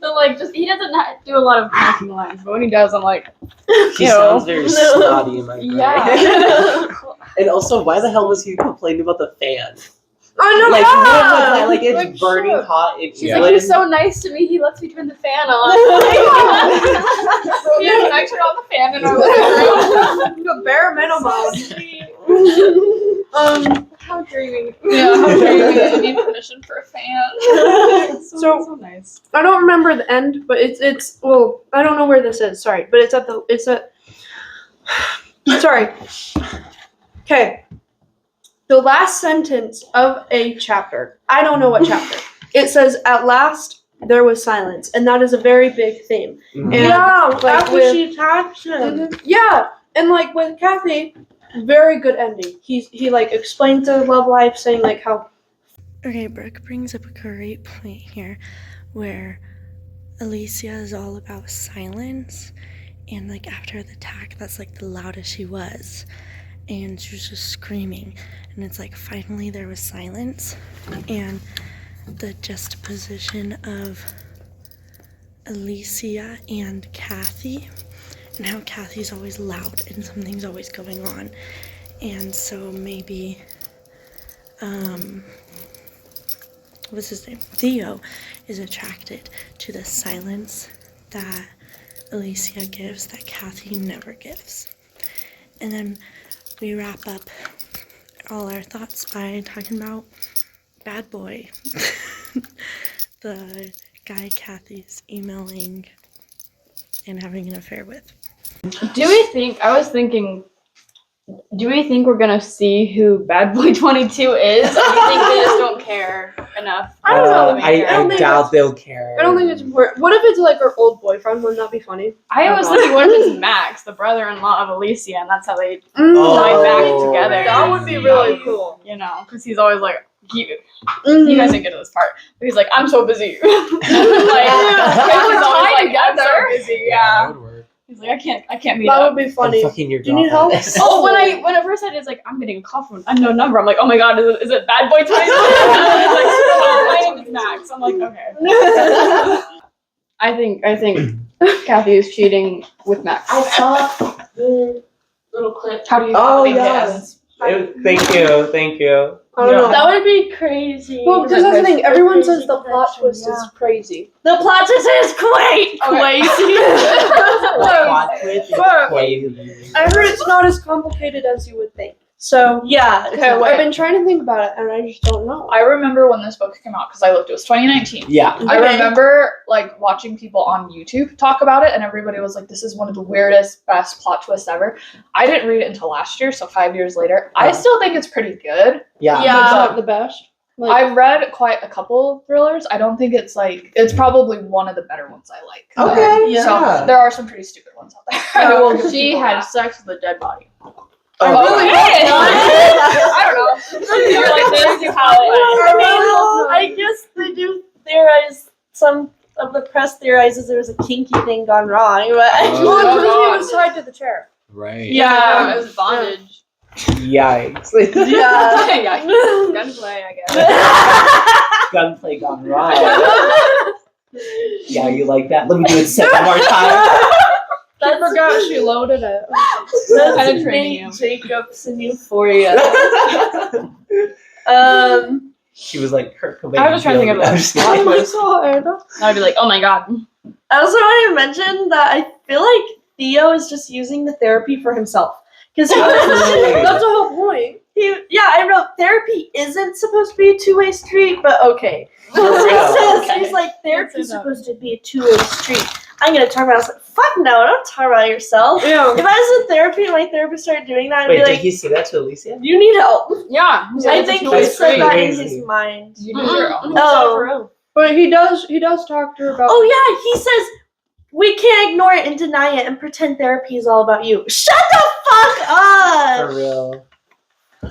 But like, just he doesn't do a lot of talking lines, but when he does, I'm like, He sounds very snotty in my brain. yeah. And also, why the hell was he complaining about the fan? I know. Like, yeah. what was that? Like, it's Like, burning sure. hot. It's She's like, he's so nice to me. He lets me turn the fan on. Yeah, can I turn on the fan in our living room? The bare minimum. How dreamy. Yeah, how dare you need permission for a fan? So- nice. I don't remember the end, but it's well, I don't know where this is. Sorry, but it's at. Sorry. Okay. The last sentence of a chapter. I don't know what chapter. It says, "At last there was silence," and that is a very big theme. Mhm. And like After with she attacked him. yeah, and like with Kathy, very good ending. He like explained the love life, saying like how. Okay, Brooke brings up a great point here where Alicia is all about silence, and like after the attack, that's like the loudest she was, and she was just screaming, and it's like finally there was silence, and the juxtaposition of Alicia and Kathy, and how Kathy's always loud and something's always going on, and so maybe what's his name? Theo is attracted to the silence that Alicia gives that Kathy never gives. And then we wrap up all our thoughts by talking about Bad Boy. The guy Kathy's emailing and having an affair with. Do we think we're gonna see who Bad Boy 22 is? Or do you think they just don't care enough? I don't know. I doubt they'll care. I don't think it's important. What if it's like her old boyfriend? Wouldn't that be funny? I was thinking, what if it's Max, the brother-in-law of Alicia, and that's how they join back together? That would be really cool. You know, because he's always like, you guys didn't get to this part. But he's like, I'm so busy. Like, he's always like, I'm so busy. Yeah. That would work. He's like, I can't meet That up. would be funny. I'm fucking your Do you need help? Oh, when at first I did, it's like, I'm getting a call from an unknown number. I'm like, oh my god, is it Bad Boy 22? Like, my name is Max. I'm like, okay. I think Kathy is cheating with Max. I saw the little clip. How do you Oh, think yes. Thank you. I don't know. That would be crazy. Well, because that's the thing. Everyone Crazy says the plot connection, twist yeah. is crazy. The plot twist is crazy. I heard it's not as complicated as you would think. So Yeah. Okay, wait. I've been trying to think about it, and I just don't know. I remember when this book came out because I looked. It was 2019. Yeah. I remember like watching people on YouTube talk about it, and everybody was like, "This is one of the weirdest, best plot twists ever." I didn't read it until last year, so 5 years later. I still think it's pretty good. Yeah. Yeah. It's not the best. Like, I've read quite a couple thrillers. I don't think it's like it's probably one of the better ones I like. Okay. Yeah. So there are some pretty stupid ones out there. I will give She people had that. sex with a dead body. Oh, really wow. I don't know. You're like, this is how it I guess they do theorize. Some of the press theorizes there was a kinky thing gone wrong, but well, it's because he was tied to the chair. Right. Yeah, it was bondage. Yikes. yeah. Gunplay, I guess. Gunplay gone wrong. Yeah, you like that? Let me do it 7 more times. I forgot she loaded it. That's Penetrating Nate you. Jacobs in Euphoria. She was like Kurt Cobain. I was trying to think of I'm it. just Oh kidding. my god. I'd be like, oh my god. I also want to mention that I feel like Theo is just using the therapy for himself. Because That's the whole point. I wrote therapy isn't supposed to be a two-way street, but okay. For real. He's like, therapy's supposed to be a two-way street. I'm going to talk about it. I was like, fuck no, don't talk about yourself. Yeah. If I was in therapy and my therapist started doing that, I'd Wait, be did like, he say that to Alicia? you need help. Yeah. I think he That's said that in crazy. his mind. You do your own. Oh. But he does talk to her about Oh yeah, he says we can't ignore it and deny it and pretend therapy is all about you. Shut the fuck up! For real.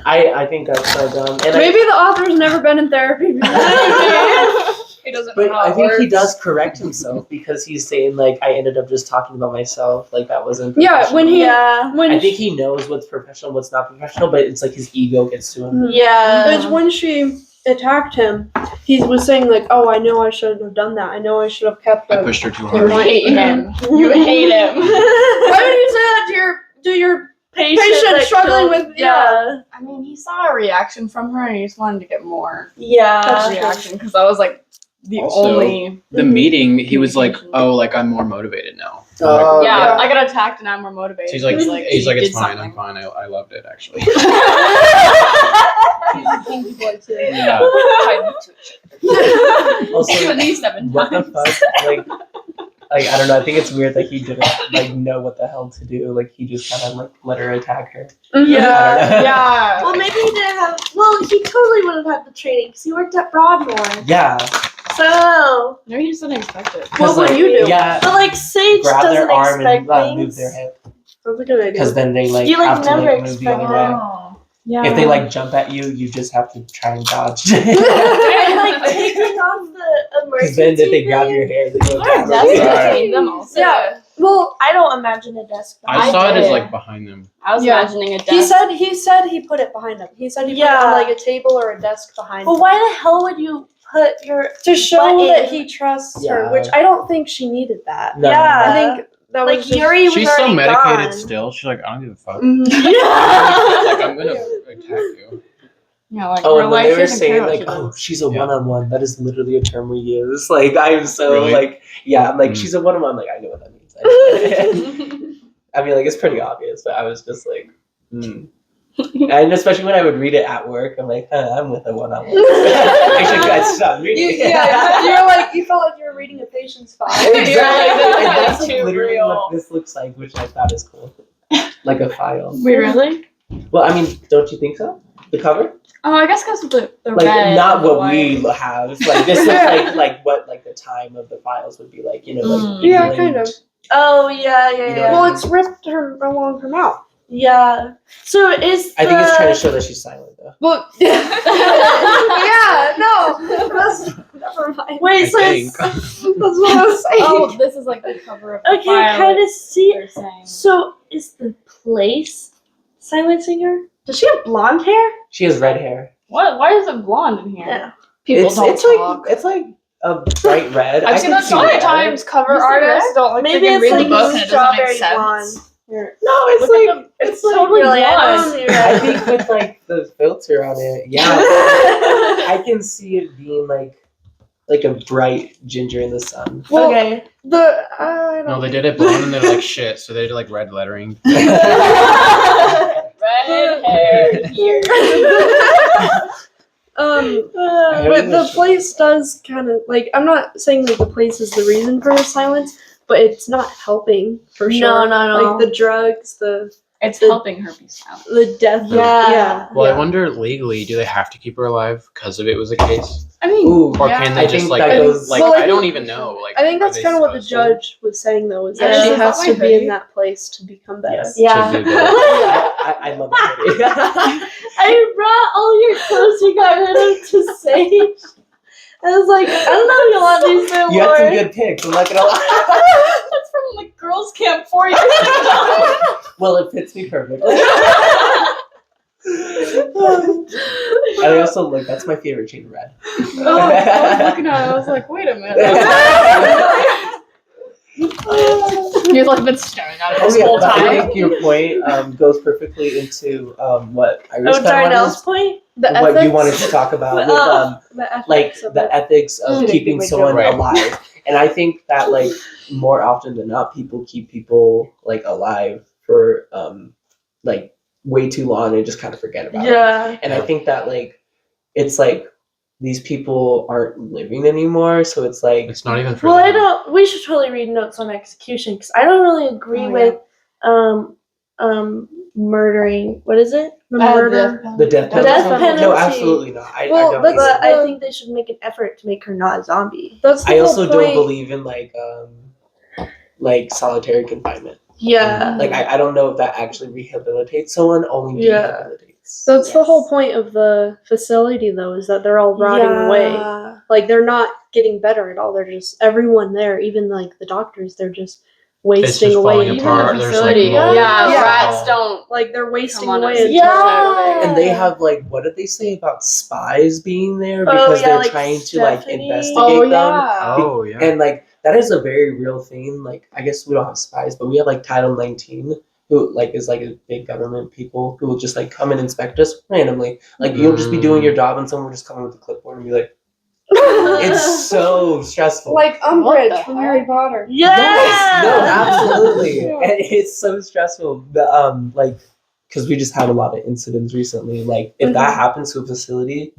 I think that's so dumb. And maybe the author's never been in therapy before. He doesn't But know how I it think he works. does correct himself because he's saying like I ended up just talking about myself, like that wasn't Yeah, when he Yeah. when I think he knows what's professional, what's not professional, but it's like his ego gets to him. Yeah. it's when she attacked him, he was saying like, "Oh, I know I shouldn't have done that. I know I should have kept I him." pushed her too You hard. hate him. You hate him. Why would you say that to your patient that struggling killed- with yeah. I mean, he saw a reaction from her and he just wanted to get more Yeah. reaction because that was like the Also, only. The meeting, he was like, "Oh, like I'm more motivated now." Oh, Yeah, I got attacked and I'm more motivated. She's like, He's he's like, "You it's did fine. something." I'm fine. I loved it actually. Yeah. Also, At least 7 what the times. fuck? Like I don't know. I think it's weird that he didn't like know what the hell to do. Like he just kind of like let her attack her. Yeah. I don't know. Yeah. Well, maybe he didn't have. Well, he totally would have had the training because he worked at Broadmoor. Yeah. So, No, he just didn't expect it. What would you do? Yeah. but like Sage Grab doesn't their arm expect and move things. their hip That's a good idea. because then they like You, like, have to never like move the expect other that. way. Oh. Yeah. If they like jump at you, you just have to try and dodge. And like taking off the Because emergency then if they grab thing, your hair, they go Our down. desk Right. contained them also. Yeah. Well, I don't imagine a desk. I I saw it as did. like behind them. I was Yeah. imagining a desk. he said he put it behind him. He said he put it on Yeah. like a table or a desk behind Well, him. why the hell would you put your To show button? that he trusts her, Yeah. which I don't think she needed that. No. Yeah. I think that was like just, Yuri was She's so already medicated gone. still. She's like, I don't give a fuck. Mhm. Like I'm gonna attack you. Yeah, like Oh, real and life, when they she were doesn't care saying what like, she "Oh, does. she's a Yeah. one-on-one," that is literally a term we use. Like, I am so Really? like, yeah, I'm like, Mm. she's a one-on-one. I'm like, I know what that means. I mean, like, it's pretty obvious, but I was just like, And especially when I would read it at work, I'm like, I'm with a one-on-one. Actually, guys, stop reading. You felt like you were reading a patient's file. Exactly. And that's like Too literally real. what this looks like, which I thought is cool. Like a file. Wait, really? Well, I mean, don't you think so? The cover? Oh, I guess because of the Like red. not and the what we white. have. Like this looks like what like the time of the files would be like, you know, like Yeah, linked. kind of. Oh yeah, yeah, You know yeah. what I Well, it's ripped along her mouth. Yeah. So is I think it's trying to show that she's silent though. Well, yeah, no, that's never mind. Wait, so think. it's That's what I was saying. Oh, this is like the cover of the okay. I file. kind of see. They're saying. So is the place silencing her? Does she have blonde hair? She has red hair. What? Why is it blonde in here? Yeah. People it's don't it's talk. like it's like a bright red. I've I seen can that see so many red. times. Cover You see artists red? don't like Maybe freaking it's read like the book and it doesn't strawberry make sense. blonde. No, it's Look like at the, it's like totally really, I blonde. don't see I red. think with like the filter on it, yeah, I can see it being like a bright ginger in the sun. Well, Okay. I No, don't. they did it blonde and they're like shit, so they did like red lettering. Red hair here. But the place does kind of like. I'm not saying that the place is the reason for her silence, but it's not helping for No, sure. no. Like the drugs, It's helping her be silent. the death. Yeah. Well, yeah. I wonder legally, do they have to keep her alive because of it was a case, I mean, Ooh, or yeah. can I they just think like that goes- like Well, I I don't think- even know. Like I think are that's they kind of what the supposed to? judge was saying, though, is Yeah, that she is has that to my be in hoodie? that place to become better. Yes. Yeah. To do that. I love that. I brought all your clothes you got rid of to Sage. I was like, I don't know if you want these no You had some more. good picks. I'm not gonna lie. That's from like girls' camp 4 years ago. Well, it fits me perfectly. And I also like that's my favorite shade of red. Oh, I was looking at it. I was like, wait a minute. You've like been staring at it Oh this yeah, whole but I time. think your point goes perfectly into what Iris Oh, kind of Darnell's point? The what you ethics- wanted to talk about with the ethics like of the it. ethics of Mm. keeping Right. someone Right. alive. And I think that like more often than not people keep people like alive for like way too long and just kind of forget about it. Yeah. And I think that like it's like these people aren't living anymore, so it's like It's not even for Well, I them. don't. We should totally read notes on execution because I don't really agree Oh, with murdering. What is it? The murder. the death The penalty. death No, penalty. absolutely not. I Well, don't. that's- either. But I think they should make an effort to make her not a zombie. That's the I whole also point. don't believe in like solitary confinement. Yeah. Like I don't know if that actually rehabilitates someone. Only Yeah. debilitates. That's the Yes. whole point of the facility, though, is that they're all rotting away. Yeah. Like they're not getting better at all. They're just everyone there, even like the doctors, they're just wasting just away. falling Even apart. the There's, facility, like, mold. Yeah, Yeah. rats don't. like they're wasting Come on, away. it's- until Yeah. And they have like what did they say about spies being there Oh, because yeah, they're like trying to like Stephanie. investigate Oh them. yeah. Oh yeah. And like that is a very real thing. Like I guess we don't have spies, but we have like Title 19, who like is like a big government people who will just like come and inspect us randomly. Like you'll just be doing your job and someone will just come in with a clipboard and be like, it's so stressful. Like What Umbridge the from heck? Harry Potter. Yeah. Yes, no, absolutely, Yeah. and it's so stressful. The like, because we just had a lot of incidents recently. Like, if that happens to a facility,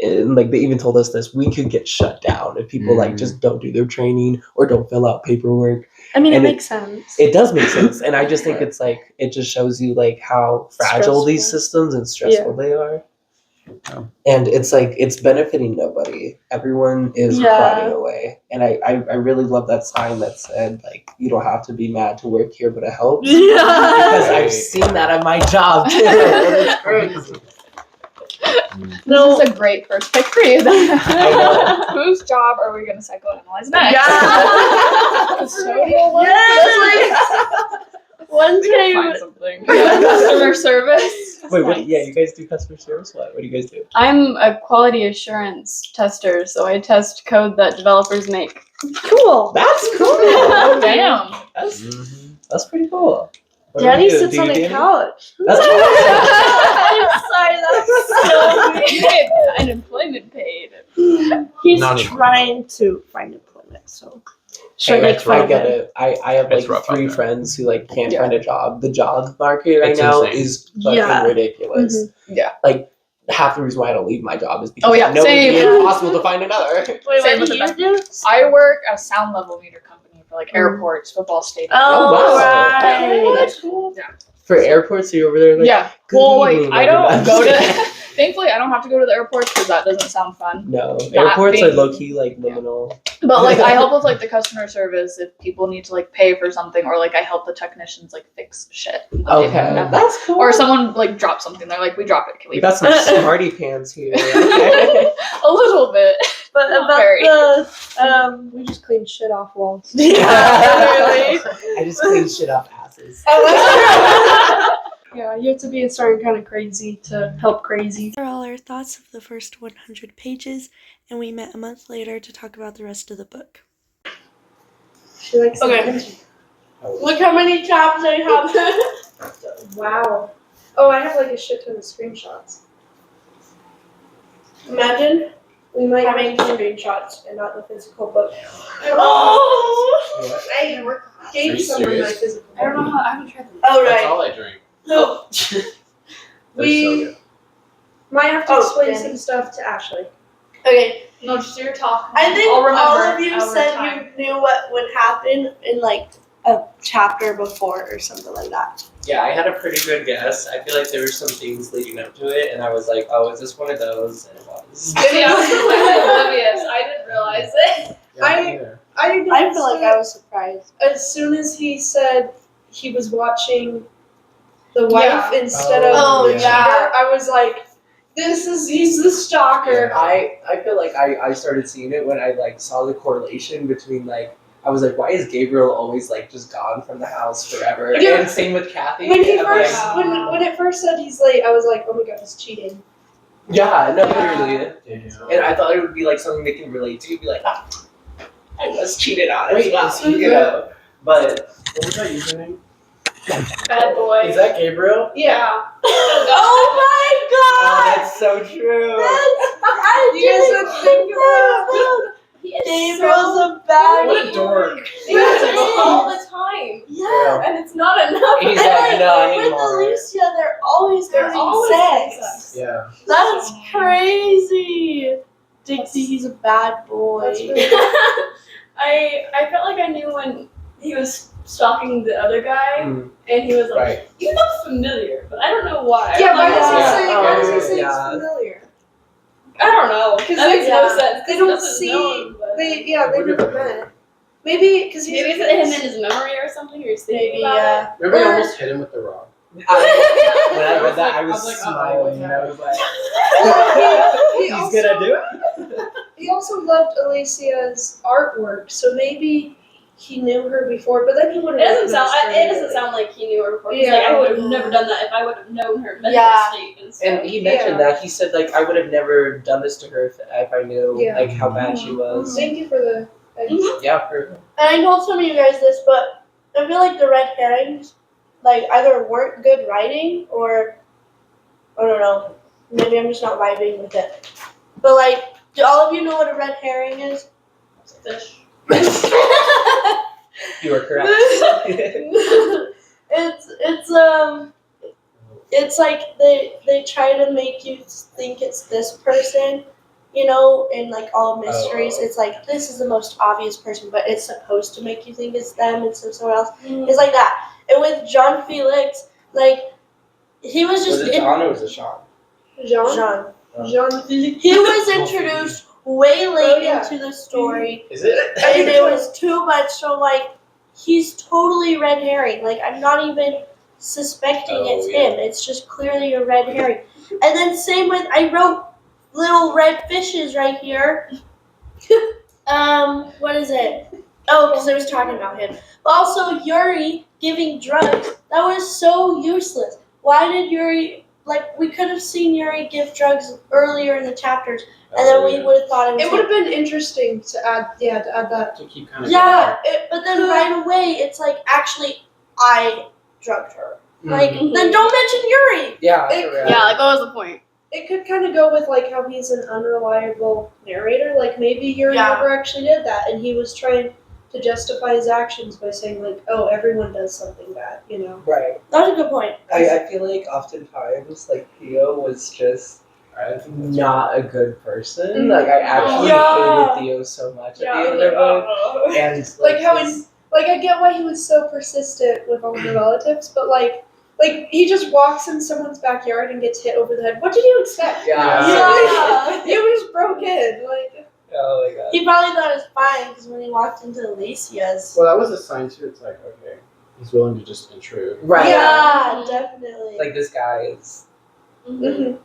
and like they even told us this, we could get shut down if people like just don't do their training or don't fill out paperwork. I mean, And it makes sense. It does make sense, and I just think it's like it just shows you like how fragile these Stressful. systems and stressful they are. Oh. And it's like it's benefiting nobody. Everyone is Yeah. rotting away, and I really love that sign that said like you don't have to be mad to work here, but it helps. Because Yeah. I've seen that at my job too. It's crazy. No. This is a great first pick for you. Then. know. Whose job are we going to psychoanalyze next? Yeah. Custodial work? Yes. One Find time. something. Customer service. Wait, what? Yeah, you guys do customer service? What do you guys do? I'm a quality assurance tester, so I test code that developers make. Cool. That's cool. Oh, damn. That's pretty cool. What do Daddy you do? sits Do on you a do couch. That's awesome. I'm sorry, that's so weird. You get unemployment paid. He's Not even. trying to find employment, so Should Hey, make fun I of get him. it. I have It's like rough out 3 there. friends who like can't Yeah. find a job. The job market right It's now insane. is fucking Yeah. ridiculous. Yeah. Like half the reason why I don't leave my job is because Oh, yeah, I know it'd be same. impossible to find another. Wait, Same what with do the you do? I work at a sound level meter company for like airports, football stadiums. Oh, wow. right. That's cool. Yeah. For airports, are you over there like Yeah. good Well, like evening, I don't everybody. go to. Thankfully, I don't have to go to the airports because that doesn't sound fun. No. Not Airports are being- low key like liminal. But like I help with like the customer service if people need to like pay for something, or like I help the technicians like fix shit. that they Okay. have. That's cool. Or someone like drops something, they're like, "We drop it. Can we?" We got some smarty pants here. Okay. A little bit. But Not about very. the We just clean shit off walls. yeah, literally. I just clean shit off asses. Yeah, you have to be starting kind of crazy to help crazy. These are all our thoughts of the first 100 pages, and we met a month later to talk about the rest of the book. She likes Okay. Look how many tabs I have. Wow. Oh, I have like a shit ton of screenshots. Imagine. We might Having have screenshots and not the physical book. Oh. I Are gave you someone my serious? physical book. I don't know how. I haven't tried them. Oh, That's right. all I drink. No. They're We so good. might have to Oh, explain Danny. some stuff to Ashley. Okay. No, just do your talk. I think I'll remember all of you over said time. you knew what would happen in like a chapter before or something like that. Yeah, I had a pretty good guess. I feel like there were some things leading up to it, and I was like, "Oh, is this one of those?" And it was. Maybe I was completely oblivious. I didn't realize it. I feel like I was surprised. As soon as he said he was watching the wife Yeah. instead of Oh, the yeah. cheater, I was like, he's the stalker. I feel like I started seeing it when I like saw the correlation between like I was like, why is Gabriel always like just gone from the house forever? Yeah. And same with Kathy. When he I'm first like, when it first said he's late, I was like, oh my god, he's cheating. yeah, no, Yeah. literally. Yeah. And I thought it would be like something they can relate to. Be like, I was cheated on Wait, as well. is he You know, but What was that username? Bad boy. Is that Gabriel? Yeah. Oh my oh, god! that's so true. I You guys didn't would think that. He is Gabriel's so a bad What a dork. He does it all the time, Yeah. and it's not enough. He's And like, no, I need with more. Alicia, they're always They're having always sex. Yeah. That's crazy. Dixie, he's a bad boy. That's really I felt like I knew when he was stalking the other guy, Mm, and he was like, right. "You look familiar, but I don't know why." Yeah, I'm why like, does he Yeah. say? Oh, Why does he say yeah. it's familiar? I don't know, because that makes no sense. They 'cause don't he doesn't see. know him, but- They they Would've never been. met. Maybe because he's Maybe it's him in his memory or something. Or he's thinking Maybe, about yeah. Remember you Or- almost hit him with the rock? When I I read that, I was was like, smiling. oh, I was like, he he's also, gonna do it. He also loved Alicia's artwork, so maybe he knew her before. But then he would It have. doesn't sound like he knew her before. He's like, I would have never done that if I would have known her mental Yeah. state and stuff. And he mentioned that he said like I would have never done this to her if I knew Yeah. like how bad she was. Thank you for the. Yeah, for And I told some of you guys this, but I feel like the red herrings, like either weren't good writing or I don't know. Maybe I'm just not vibing with it. But like, do all of you know what a red herring is? Fish. you are correct. It's like they try to make you think it's this person, you know, in like all mysteries. Oh. It's like this is the most obvious person, but it's supposed to make you think it's them instead of someone else. It's like that. And with John Felix, like he was just Was it John or was it Sean? Jean. Jean. He was introduced way late Oh, yeah. into the story, Is it? and it was too much. So like, he's totally red herring. Like I'm not even suspecting Oh, it's yeah. him. It's just clearly a red herring. And then same with I wrote little red fishes right here. What is it? Oh, because I was talking about him. But also Yuri giving drugs. That was so useless. Why did Yuri? Like we could have seen Yuri give drugs earlier in the chapters, and then we would have thought it was. It would have been interesting to add that. To keep kind of Yeah, but then right away it's like actually I drugged her. Like then don't mention Yuri. Yeah, I It- forgot. Yeah, like what was the point? It could kind of go with like how he's an unreliable narrator. Like maybe Yuri Yeah. never actually did that, and he was trying to justify his actions by saying like, "Oh, everyone does something bad," you know. Right. That's a good point. I feel like oftentimes like Theo was just not a good person. Like I actually hated Theo so much at the end of the book. And Like how I get why he was so persistent with all the relatives, but like he just walks in someone's backyard and gets hit over the head. What did you expect? Yeah. You just broke in. Like, oh my god. He probably thought it was fine because when he walked into Alicia's. Well, that was a sign too. It's like, okay, he's willing to just intrude. Right. Yeah, definitely. Like this guy is. and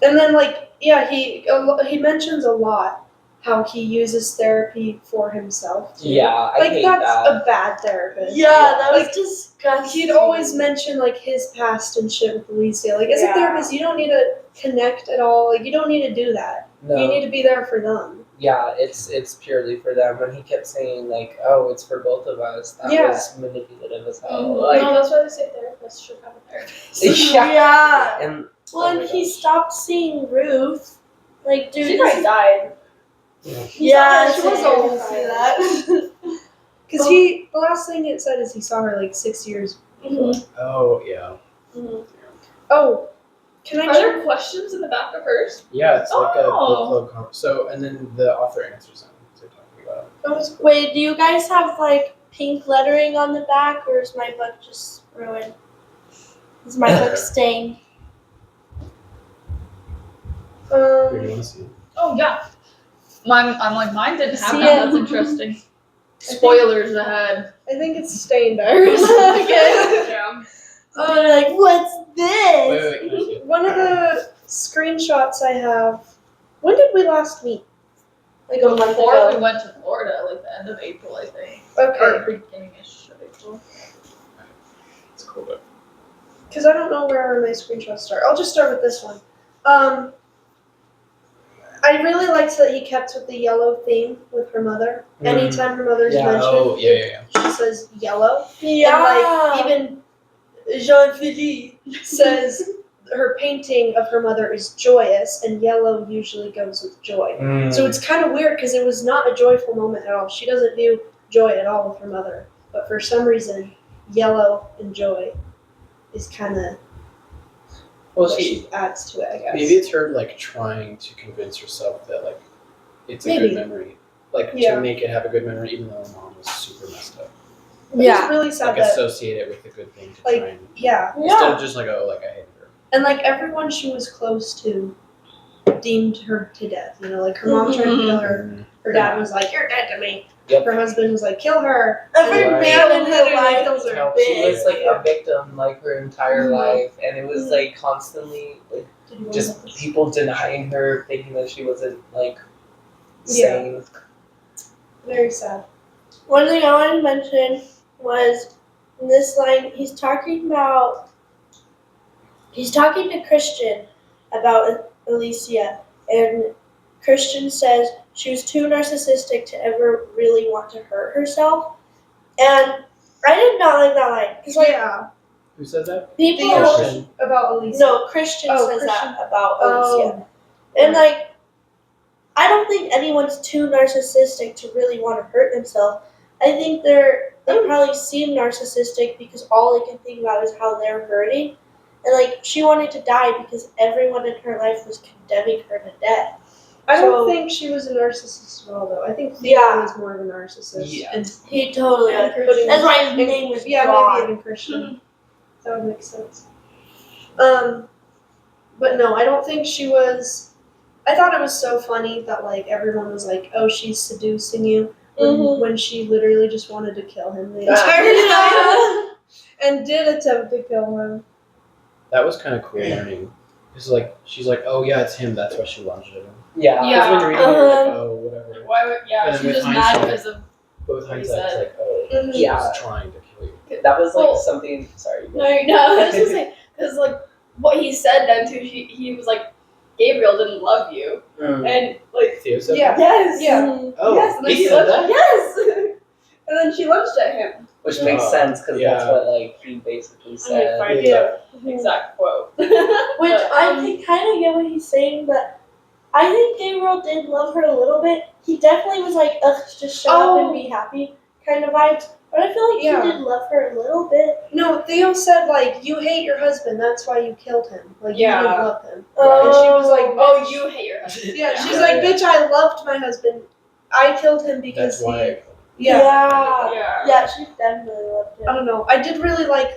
then like he mentions a lot how he uses therapy for himself too. Yeah, I like hate that's that. a bad therapist. Yeah, that was Like, disgusting. He'd always mention like his past and shit with Alicia. Like as a therapist, you don't need to connect at all. Like you don't need to do that. No. You need to be there for them. Yeah, it's purely for them. When he kept saying like, "Oh, it's for both of us," that was manipulative as hell. Like, No, that's why they say therapists should have a therapist. Yeah. And Well, and he stopped seeing Ruth. Like, dude, She probably died. Yeah, she was old. old. See that? Because the last thing it said is he saw her like 6 years before. Oh yeah. Oh, can I Are check? there questions in the back of hers? Yeah, it's like a Oh. book club. So, and then the author answers them. So talking about. Wait, do you guys have like pink lettering on the back, or is my book just ruined? Is my book stained? Where do you want to see it? Oh yeah. Mine didn't have See that. it? That's interesting. Spoilers ahead. I think it's stained iris. Yeah. Like, what's this? Wait, can I see it? One of the screenshots I have. When did we last meet? Like a month Before we ago. went to Florida, like the end of April, I think. Okay. Or beginning-ish of April. It's a cool book. Because I don't know where my screenshots start. I'll just start with this one. I really liked that he kept with the yellow theme with her mother. Anytime her mother's mentioned, Oh, yeah. she says yellow. Yeah. And like even Jean-Philippe says her painting of her mother is joyous, and yellow usually goes with joy. So it's kind of weird because it was not a joyful moment at all. She doesn't do joy at all with her mother, but for some reason, yellow and joy is kind of well, what she she adds to it, I guess. Maybe it's her like trying to convince herself that like it's a Maybe. good memory, like Yeah. to make it have a good memory, even though her mom was super messed up. But it's really sad Like that associate it with a good thing to like, try and yeah, instead of just like I hated her. and like everyone she was close to deemed her to death. You know, like her mom tried to kill her. Her dad was like, "You're dead to me." Yep. Her husband was like, "Kill her." Every Right. man in her Literally life kills her. Help. She was like a victim like her entire life, and it was like constantly like Did you want just to- people denying her, thinking that she wasn't like sane. Very sad. One thing I wanted to mention was in this line, he's talking to Christian about Alicia, and Christian says she was too narcissistic to ever really want to hurt herself. And I did not like that line. Because, like, Yeah, Who said that? people. Christian. about Elisa. No, Christian Oh, says Christian. that about Oh. Alicia. And, like, I don't think anyone's too narcissistic to really want to hurt themselves. I think they probably seem narcissistic because all they can think about is how they're hurting. And, like, she wanted to die because everyone in her life was condemning her to death. I don't So- think she was a narcissist at all, though. I think Theo Yeah. was more of a narcissist. Yeah. And He totally and was. Christian- That's why his and- name was yeah, God. maybe even Christian. That would make sense. But no, I don't think she was. I thought it was so funny that like everyone was like, "Oh, she's seducing you," when she literally just wanted to kill him the entire time, and did attempt to kill him. That was kind of cool learning. It's like she's like, oh yeah, it's him. That's why she lunged at him. Yeah. Yeah. Because when you're reading it, you're like, oh whatever. Why would, And yeah, then she's with just mad hindsight- because of. But with What he hindsight, it's said. like, oh, Mhm. she Yeah. was trying to kill you. That was like Well- something. Sorry. No, I was just saying, because like what he said then too, he was like, Gabriel didn't love you, and like, Theo said Yeah. yes, Yeah. Oh, yes, and then he she said lunged, that? yes, and then she lunged at him. Which makes Oh, sense because that's yeah. what like he basically said. Find Yeah. the exact quote. Which I can kind of get what he's saying, but I think Gabriel did love her a little bit. He definitely was like, ugh, just shut up and be happy kind of vibes. But I feel like he did love her a little bit. No, Theo said, like, you hate your husband, that's why you killed him. Like, Yeah. you didn't love him. Oh. And she was like, Oh, you hate your husband. yeah, she's like, bitch, I loved my husband. I killed him because That's why. Yeah, she definitely loved him. I don't know. I did really like,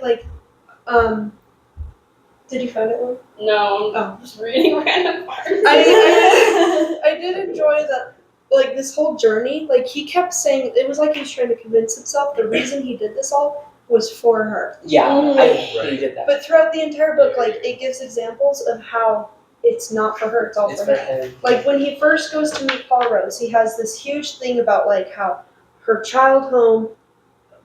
did you find it one? No, I'm just reading random parts. I did enjoy that, like, this whole journey. Like, he kept saying, it was like he was trying to convince himself the reason he did this all was for her. Yeah, I hated that. But throughout the entire book, like, it gives examples of how it's not for her, it's all for him. Like, when he first goes to meet Paul Rose, he has this huge thing about, like, how her child home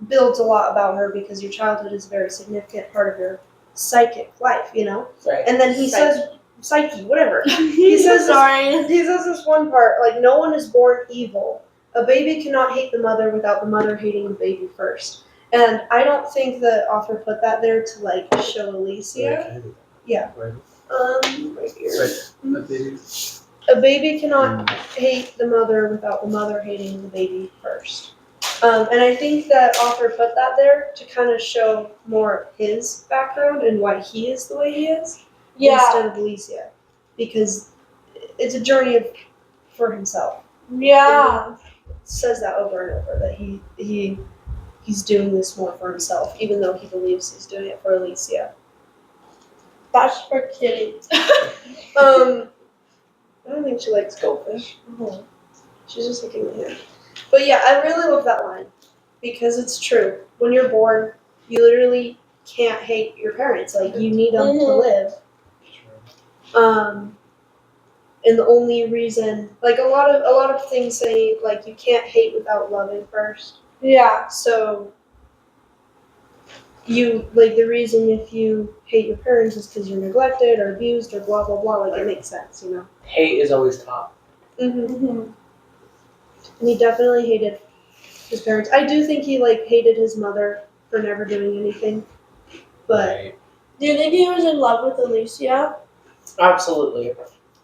builds a lot about her because your childhood is a very significant part of your psychic life, you know? Right. And then he says, psyche, whatever. He says, he says this one part, like, no one is born evil. A baby cannot hate the mother without the mother hating the baby first. And I don't think the author put that there to, like, show Alicia. Yeah. Right here. A baby cannot hate the mother without the mother hating the baby first. And I think that author put that there to kind of show more his background and why he is the way he is instead of Alicia. Because it's a journey for himself. Yeah. It says that over and over, that he's doing this more for himself, even though he believes he's doing it for Alicia. That's for kids. I don't think she likes goldfish. She's just looking at him. But yeah, I really love that line because it's true. When you're born, you literally can't hate your parents. Like, you need them to live. And the only reason, like, a lot of things say, like, you can't hate without loving first. Yeah. So you, like, the reason if you hate your parents is because you're neglected or abused or blah blah blah. Like, it makes sense, you know. Hate is always top. Mm-hmm. And he definitely hated his parents. I do think he, like, hated his mother for never doing anything. But do you think he was in love with Alicia? Absolutely.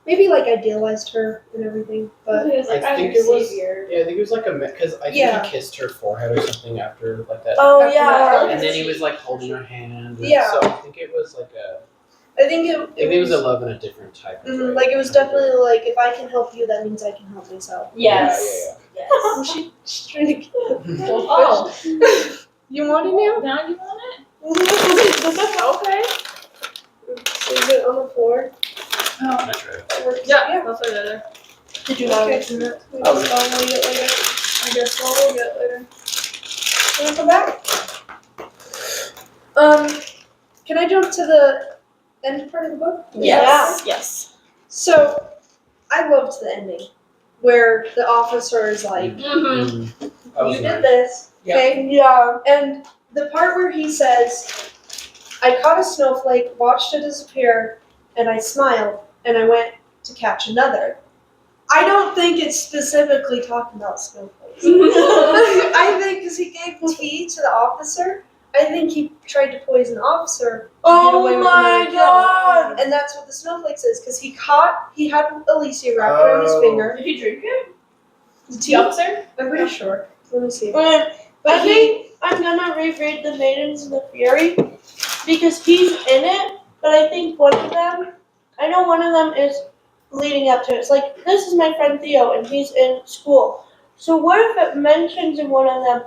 maybe, like, idealized her and everything. But He was like, I I'm think your it was. savior. Yeah, I think it was like because I think Yeah. he kissed her forehead or something after like that. Oh After yeah. And then he was like holding her hand. And Yeah. So I think it was like a. I think It was a love in a different type of way. like, it was definitely like, if I can help you, that means I can help myself. Yes. Yeah, Oh, she's trying to get Oh, You want it now? now you want it? Okay. Is it on the floor? Oh. I tried. Yeah, that's right there. Did you not Okay. listen to that? I'll read it later. I guess we'll get it later. Wanna come back? Can I jump to the end part of the book? Yes. Yes. So, I loved the ending, where the officer is like, Mm-hmm. That was you nice. did this, okay? Yeah. And the part where he says, I caught a snowflake, watched it disappear, and I smiled, and I went to catch another. I don't think it's specifically talking about snowflakes. I think because he gave tea to the officer, I think he tried to poison the officer. To get away Oh with my another kill. god. And that's what the snowflakes is, because he had Alicia wrapped around his Oh. finger. Did he drink it? The The tea? officer? I'm pretty sure. Let me see. I But think I'm gonna reread The Maidens and the Fury because he's in it, but I think one of them is leading up to it. It's like, this is my friend Theo and he's in school. So what if it mentions in one of them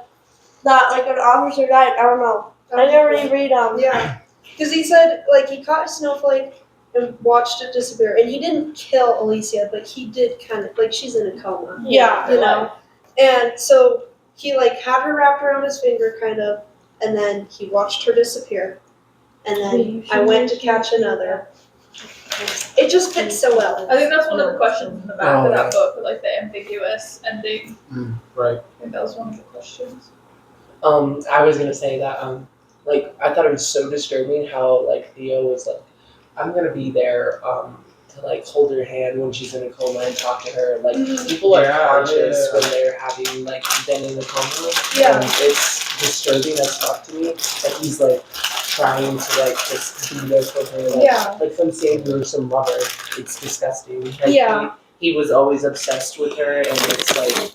that like an officer died? I don't know. I didn't reread them. Yeah. Because he said, like, he caught a snowflake and watched it disappear. And he didn't kill Alicia, but he did kind of, like, she's in a coma. Yeah. You know? And so he, like, had her wrapped around his finger, kind of, and then he watched her disappear. And then I went to catch another. It just fits so well. I think that's one of the questions in the back of that book, like the ambiguous ending. Right. I think that was one of the questions. I was gonna say that like I thought it was so disturbing how like Theo was like, I'm gonna be there to like hold her hand when she's in a coma and talk to her. Like people are Yeah, conscious yeah. when they're having like been in a coma. Yeah. And it's disturbing as fuck to me that he's like trying to like just be there for her. Like, Yeah. like some savior or some lover. It's disgusting. Like, Yeah. he was always obsessed with her, and it's like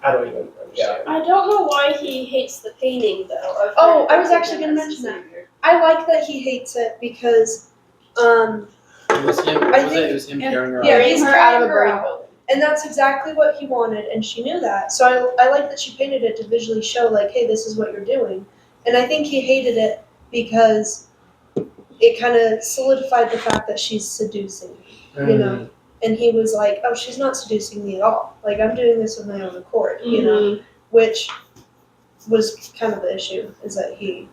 I don't even understand. I don't know why he hates the painting though. Of Oh, her I was actually gonna mention that. I like that he hates it because, It was him. I What was think- it? It was him carrying her. Yeah, out. he's her out of a carrying her burning out. building. and that's exactly what he wanted, and she knew that. So I like that she painted it to visually show, like, hey, this is what you're doing. And I think he hated it because it kind of solidified the fact that she's seducing him, you know? And he was like, oh, she's not seducing me at all. Like, I'm doing this of my own accord, you know? Which was kind of the issue, is that he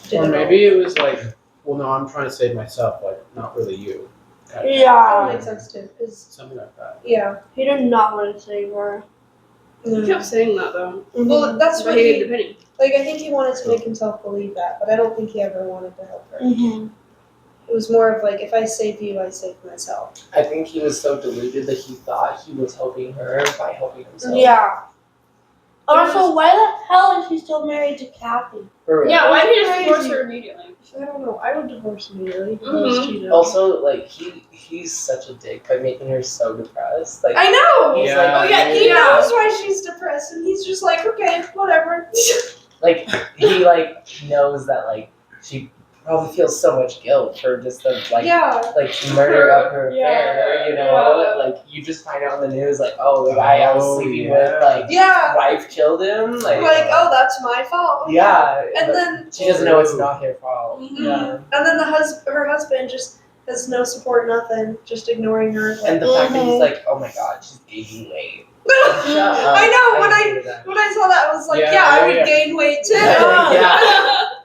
did Or it maybe it was like, well, no, I'm trying to save myself, like, not really you. all. That makes sense too. 'Cause, Something like that. yeah. He did not want to save her. He kept saying that though. Well, that's But what he he, hated the penny. like, I think he wanted to make himself believe that, but I don't think he ever wanted to help her. Mm-hmm. It was more of like, if I save you, I save myself. I think he was so deluded that he thought he was helping her by helping himself. Yeah. Also, why the hell is he still married to Kathy? For real. Yeah, why did he just Crazy. divorce her immediately? I don't know. I would divorce immediately. if I Mhm. was cheated on. Also, like he's such a dick by making her so depressed. Like I know. he's Yeah. Oh yeah, he Yeah. knows why she's depressed, and he's just like, okay, whatever. like he like knows that like she probably feels so much guilt for just the like like murder of her affair, you know? Like you just find out on the news like, oh, the guy I was Oh, sleeping yeah. with, like Yeah. wife killed him. Like, oh, that's my fault. yeah. And but then she doesn't know it's not her fault. Mhm. Yeah. And then her husband just has no support, nothing, just ignoring her. Like, And the fact that he's like, oh my god, she's gaining weight. I know. hated that. When I saw that, I was like, Yeah, yeah, I yeah, would yeah. gain weight too. Yeah.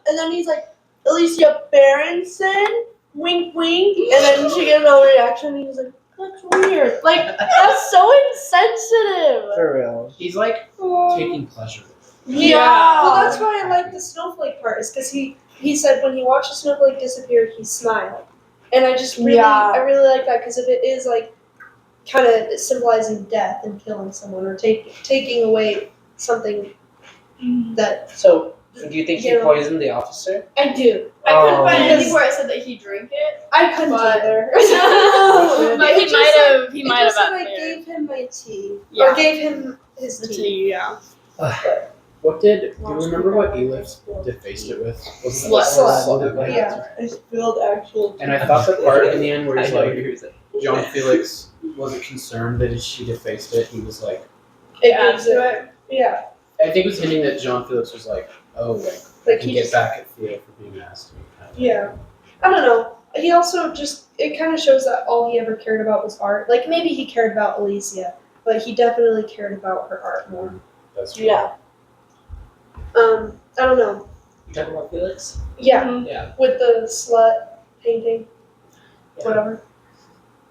And then he's like, Alicia Berenson, wink wink. And then she gets no reaction. And he's like, that's weird. Like, that's so insensitive. For real. He's like taking pleasure. Yeah. Well, that's why I like the snowflake part, is because he said when he watched the snowflake disappear, he smiled, and I just really I really like that, because if it is like kind of symbolizing death and killing someone, or taking away something that So, do you think he Yeah. poisoned the officer? I do. I couldn't find Because- anything where it said that he drank it. I couldn't But- either. But he It just might said- have. He It might just have. said I There. gave him my tea, Yeah. or gave him his The tea. tea, yeah. What do you remember what Elif defaced it with? Was it Slut. Yeah. Yeah. I spilled actual And I thought the part in the end where he's I know like, yours. John Felix wasn't concerned that she defaced it. He was like, It Add gives to it. Yeah. I think it was hinting that John Felix was like, oh, like, I Like can he get just back at Theo for being nasty. Yeah. I don't know. He also just, it kind of shows that all he ever cared about was art. Like, maybe he cared about Alicia, but he definitely cared about her art more. That's true. Yeah. I don't know. You talking about Felix? Yeah, Yeah. with the slut painting, Yeah. whatever.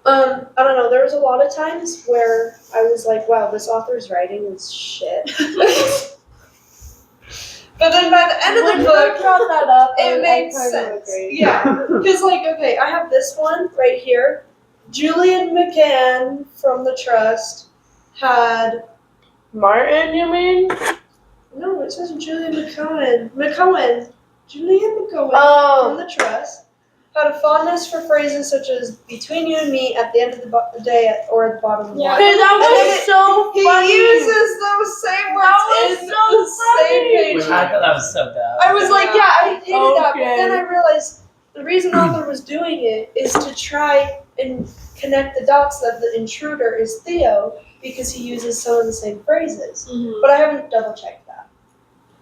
I don't know. There was a lot of times where I was like, wow, this author's writing is shit. But then by the end of When the you book, brought that up, it I made kind of sense. agree. Yeah. Because, like, okay, I have this one right here. Julian McCann from the Trust had. Martin, you mean? No, it says Julian McCohen. Julian McCohen from Oh. the Trust had a fondness for phrases such as "between you and me," "at the end of the day," or "at the bottom of the line." Okay, that And then was so He funny. uses those same words That was in so the same funny. page. I thought that was so dumb. I was like, yeah, I hated that, but Okay. then I realized the reason author was doing it is to try and connect the dots that the intruder is Theo, because he uses some of the same phrases. But I haven't double checked that.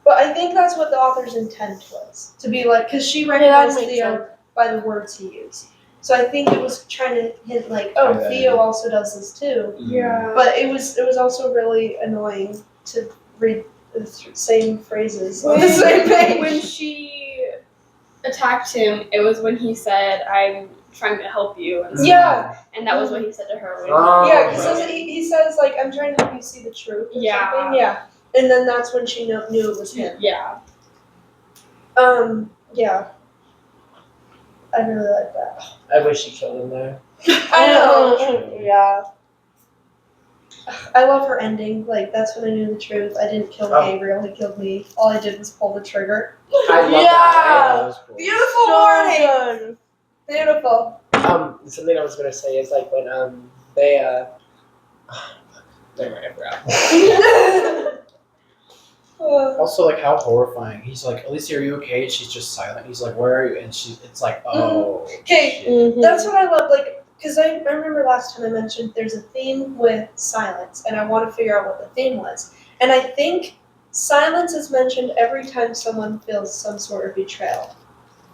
But I think that's what the author's intent was, to be like, because she recognized makes Theo sense. by the words he used. So I think it was trying to hint like, oh, Okay. Theo also does this too. Yeah. But it was also really annoying to read the same phrases on the same page. When she attacked him, it was when he said, "I'm trying to help you," and stuff. Yeah, And that was what he said to her. When Oh, yeah. okay. He says like, "I'm trying to help you see the truth." Or Yeah. something. Yeah. And then that's when she knew it was him. Yeah. Yeah. I really like that. I wish he killed him there. I know. Yeah. I love her ending. Like, that's when I knew the truth. I didn't kill Oh. Gabriel. He killed me. All I did was pull the trigger. I love Yeah. that. That was cool. Beautiful So morning. good. Beautiful. Something I was gonna say is like when They never mind, I forgot. Also, like, how horrifying. He's like, Alicia, are you okay? And she's just silent. He's like, where are you? And it's like, oh. Okay, shit. that's what I love, like, because I remember last time I mentioned there's a theme with silence, and I want to figure out what the theme was. And I think silence is mentioned every time someone feels some sort of betrayal.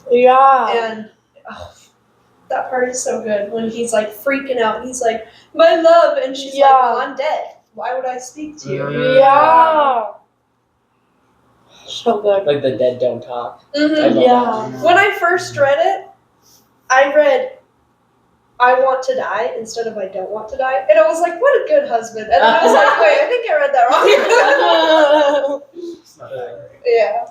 Yeah. And that part is so good when he's like freaking out. He's like, "My love," and she's like, "Well, I'm dead. Why would I speak to you?" Yeah. So good. Like the dead don't talk. Mm-hmm. I love Yeah. that. When I first read it, I read, "I want to die" instead of "I don't want to die," and I was like, "What a good husband!" And then I was like, "Wait, I think I read that wrong." It's not that great. Yeah.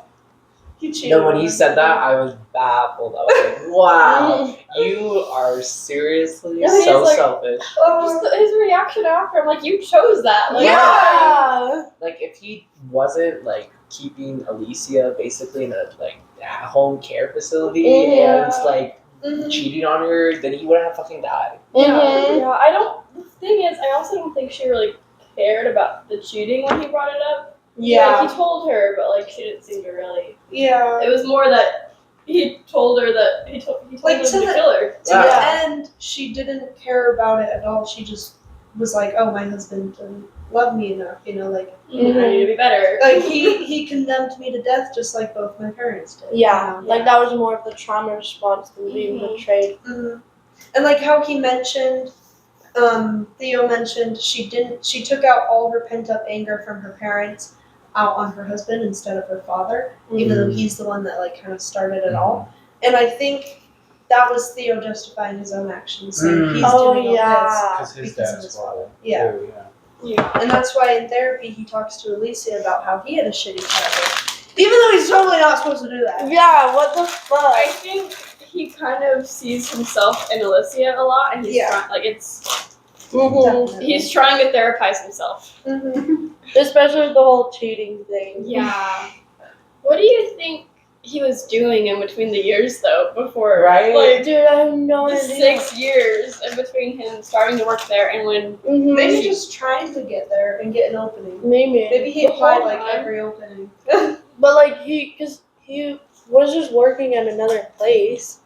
He cheated. No, when he said that, I was baffled. I was like, wow, you are seriously Yeah, he's so like- selfish. Just his reaction after, I'm like, you chose that. Like, Yeah. Like, if he wasn't, like, keeping Alicia basically in a, like, at-home care facility and, like, Mhm. cheating on her, then he would have fucking died. Yeah, I don't. The thing is, I also don't think she really cared about the cheating when he brought it up. Yeah. Like, he told her, but like she didn't seem to really. Yeah. It was more that he told her that he told Like, him to to the- kill her. To the end, she didn't care about it at all. She just was like, "Oh, my husband didn't love me enough," like I need to be better. he condemned me to death just like both my parents did. Yeah. Like that was more of the trauma response than being betrayed. Mhm. And like how he mentioned, Theo mentioned she took out all her pent up anger from her parents out on her husband instead of her father, even though he's the one that like kind of started it all. And I think that was Theo justifying his own actions, saying he's doing all Because this his because of dad's his father. father. Yeah. Too, yeah. And that's why in therapy he talks to Alicia about how he had a shitty childhood. Even though he's totally not supposed to do that. Yeah, what the fuck? I think he kind of sees himself in Alicia a lot, and he's trying, like Definitely. he's trying to therapize himself. Mhm. Especially with the whole cheating thing. Yeah. What do you think he was doing in between the years though? Before Right? like Dude, I have no the idea. 6 years in between him starting to work there and when Maybe just trying to get there and get an opening. Maybe. Maybe he The applied whole like time. every opening. But like because he was just working at another place.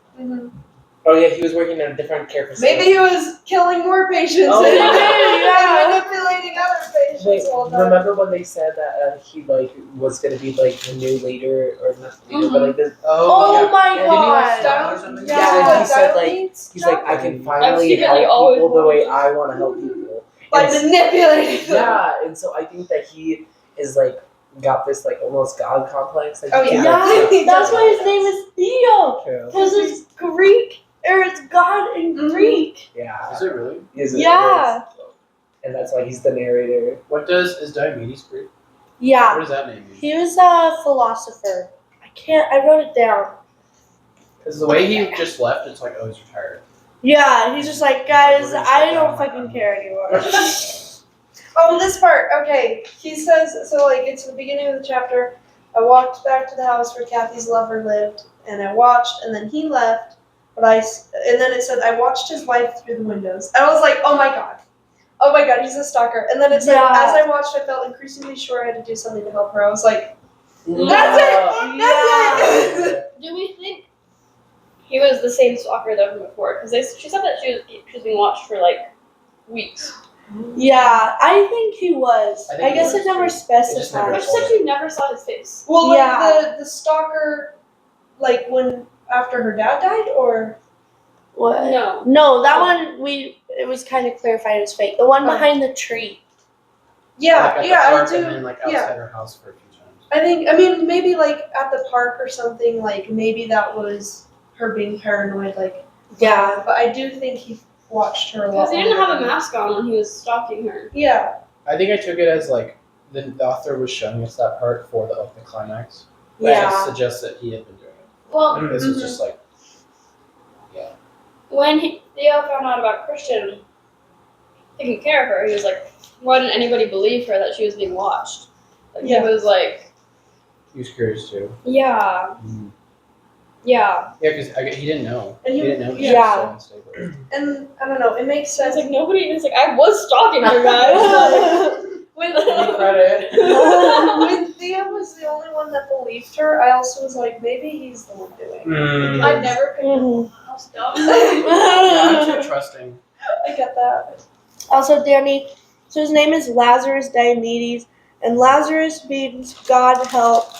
Oh, yeah, he was working in a different care facility. Maybe he was killing more patients Oh, and, yeah. and manipulating other patients Wait, all the time. remember when they said that he like was gonna be like the new leader or not leader, but like this? Oh my Did he like god. style or something? Yeah, he said like Needs he's like I can I've finally secretly help always people the way wanted to. I want to help people. by And manipulating them. yeah, and so I think that he is like got this like almost god complex. Like, Oh, he yeah. can, like, Yeah, that's why his name is Theo. True. Because it's Greek, or it's God in Greek. Yeah. Is it really? Is it? Yeah. And that's why he's the narrator. What is diabetes Greek? Yeah. What does that name mean? He was a philosopher. I wrote it down. Because the way he just left, it's like, oh, he's retired. Yeah, he's just like, guys, I don't fucking care anymore. Oh, this part. Okay. He says, so like it's the beginning of the chapter. I walked back to the house where Kathy's lover lived, and I watched, and then he left. And then it said, I watched his wife through the windows. And I was like, oh my god, he's a stalker. And then it said, Yeah. as I watched, I felt increasingly sure I had to do something to help her. I was like, No. that's it! That's it! do we think he was the same stalker that from before? Because she said that she was being watched for like weeks. Yeah, I think he was. I think I he guess was, it never too. It just never specified. But she said she never saw his face. Well, like Yeah. the stalker, like when, after her dad died, or? What? No. No, that one it was kind of clarified it was fake. The one Oh. behind the tree. Yeah, Like at the yeah, I park do. and then like outside Yeah. her house for a few times. I mean, maybe like at the park or something, like maybe that was her being paranoid, like. Yeah. But I do think he watched her a lot. Because he didn't longer have a than- mask on when he was stalking her. Yeah. I think I took it as like the author was showing us that part for the climax. But Yeah. to suggest that he had been doing it. Well, This was just like, when Theo found out about Christian taking care of her, he was like, why didn't anybody believe her that she was being watched? Like, Yeah. He was like, he was curious too. yeah. Yeah, Yeah, because he didn't know. And He he- didn't know. He yeah. was so unstable. and I don't know. It makes It's sense. like nobody. It's like I was stalking her, guys. When Give me credit. when Thea was the only one that believed her, I also was like, maybe he's the one doing it. Mm. I never picked Mhm. up house stuff. Yeah, I'm too trusting. I get that. Also, Danny. So his name is Lazarus Diomedes, and Lazarus means God help,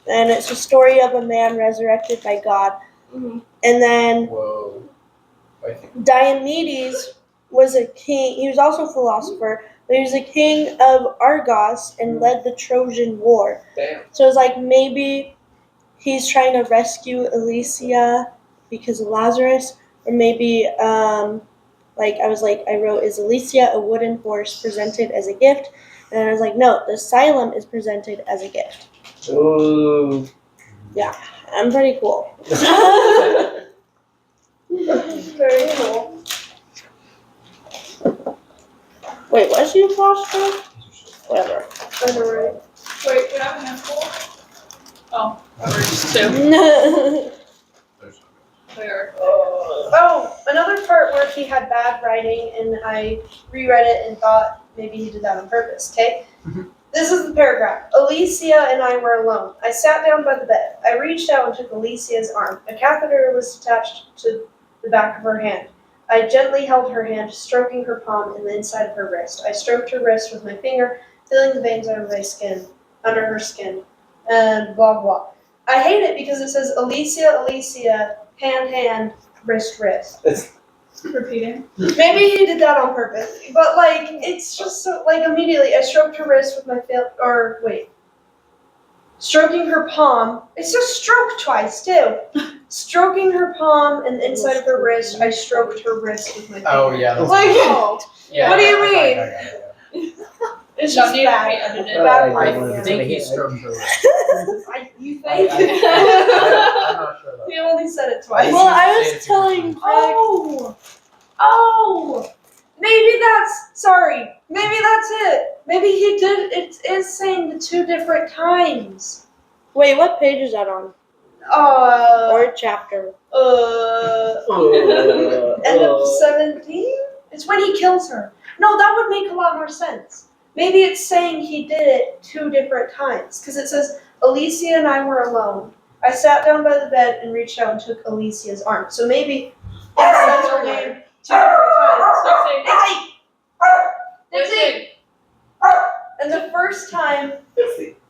and it's a story of a man resurrected by God. Mhm. And then Whoa. I think. Diomedes was a king. He was also a philosopher, but he was a king of Argos and led the Trojan War. Damn. So it's like maybe he's trying to rescue Elysia because of Lazarus, or maybe I wrote, is Elysia a wooden horse presented as a gift? And then I was like, no, the asylum is presented as a gift. Ooh. I'm pretty cool. Very cool. Wait, was he a philosopher? Whatever. I know, right? Wait, can I have a handful? Oh, we're just two. There. Oh, another part where he had bad writing, and I reread it and thought maybe he did that on purpose. Okay. This is the paragraph. Alicia and I were alone. I sat down by the bed. I reached out and took Alicia's arm. A catheter was attached to the back of her hand. I gently held her hand, stroking her palm and the inside of her wrist. I stroked her wrist with my finger, feeling the veins under her skin, and blah blah. I hate it because it says Alicia, hand, wrist. Repeating. Maybe he did that on purpose, but like it's just so like immediately I stroked her wrist with my stroking her palm. It says stroke twice too. Stroking her palm and the inside of her wrist. I stroked her wrist with my finger. Oh yeah. That's Like, yeah, what do you I mean? got it. It's Don't just need to be bad. edited. Bad I writing. think he stroked her wrist. You I, think? I'm not sure though. He only said it twice. Well, I Say was it a few telling times. Oh, maybe that's it. Maybe he did. It is saying the two different times. Wait, what page is that on? Or chapter? End of 17? It's when he kills her. No, that would make a lot more sense. Maybe it's saying he did it two different times. Because it says, Alicia and I were alone. I sat down by the bed and reached out and took Alicia's arm. So maybe it says her name two different times. Dixie! And the first time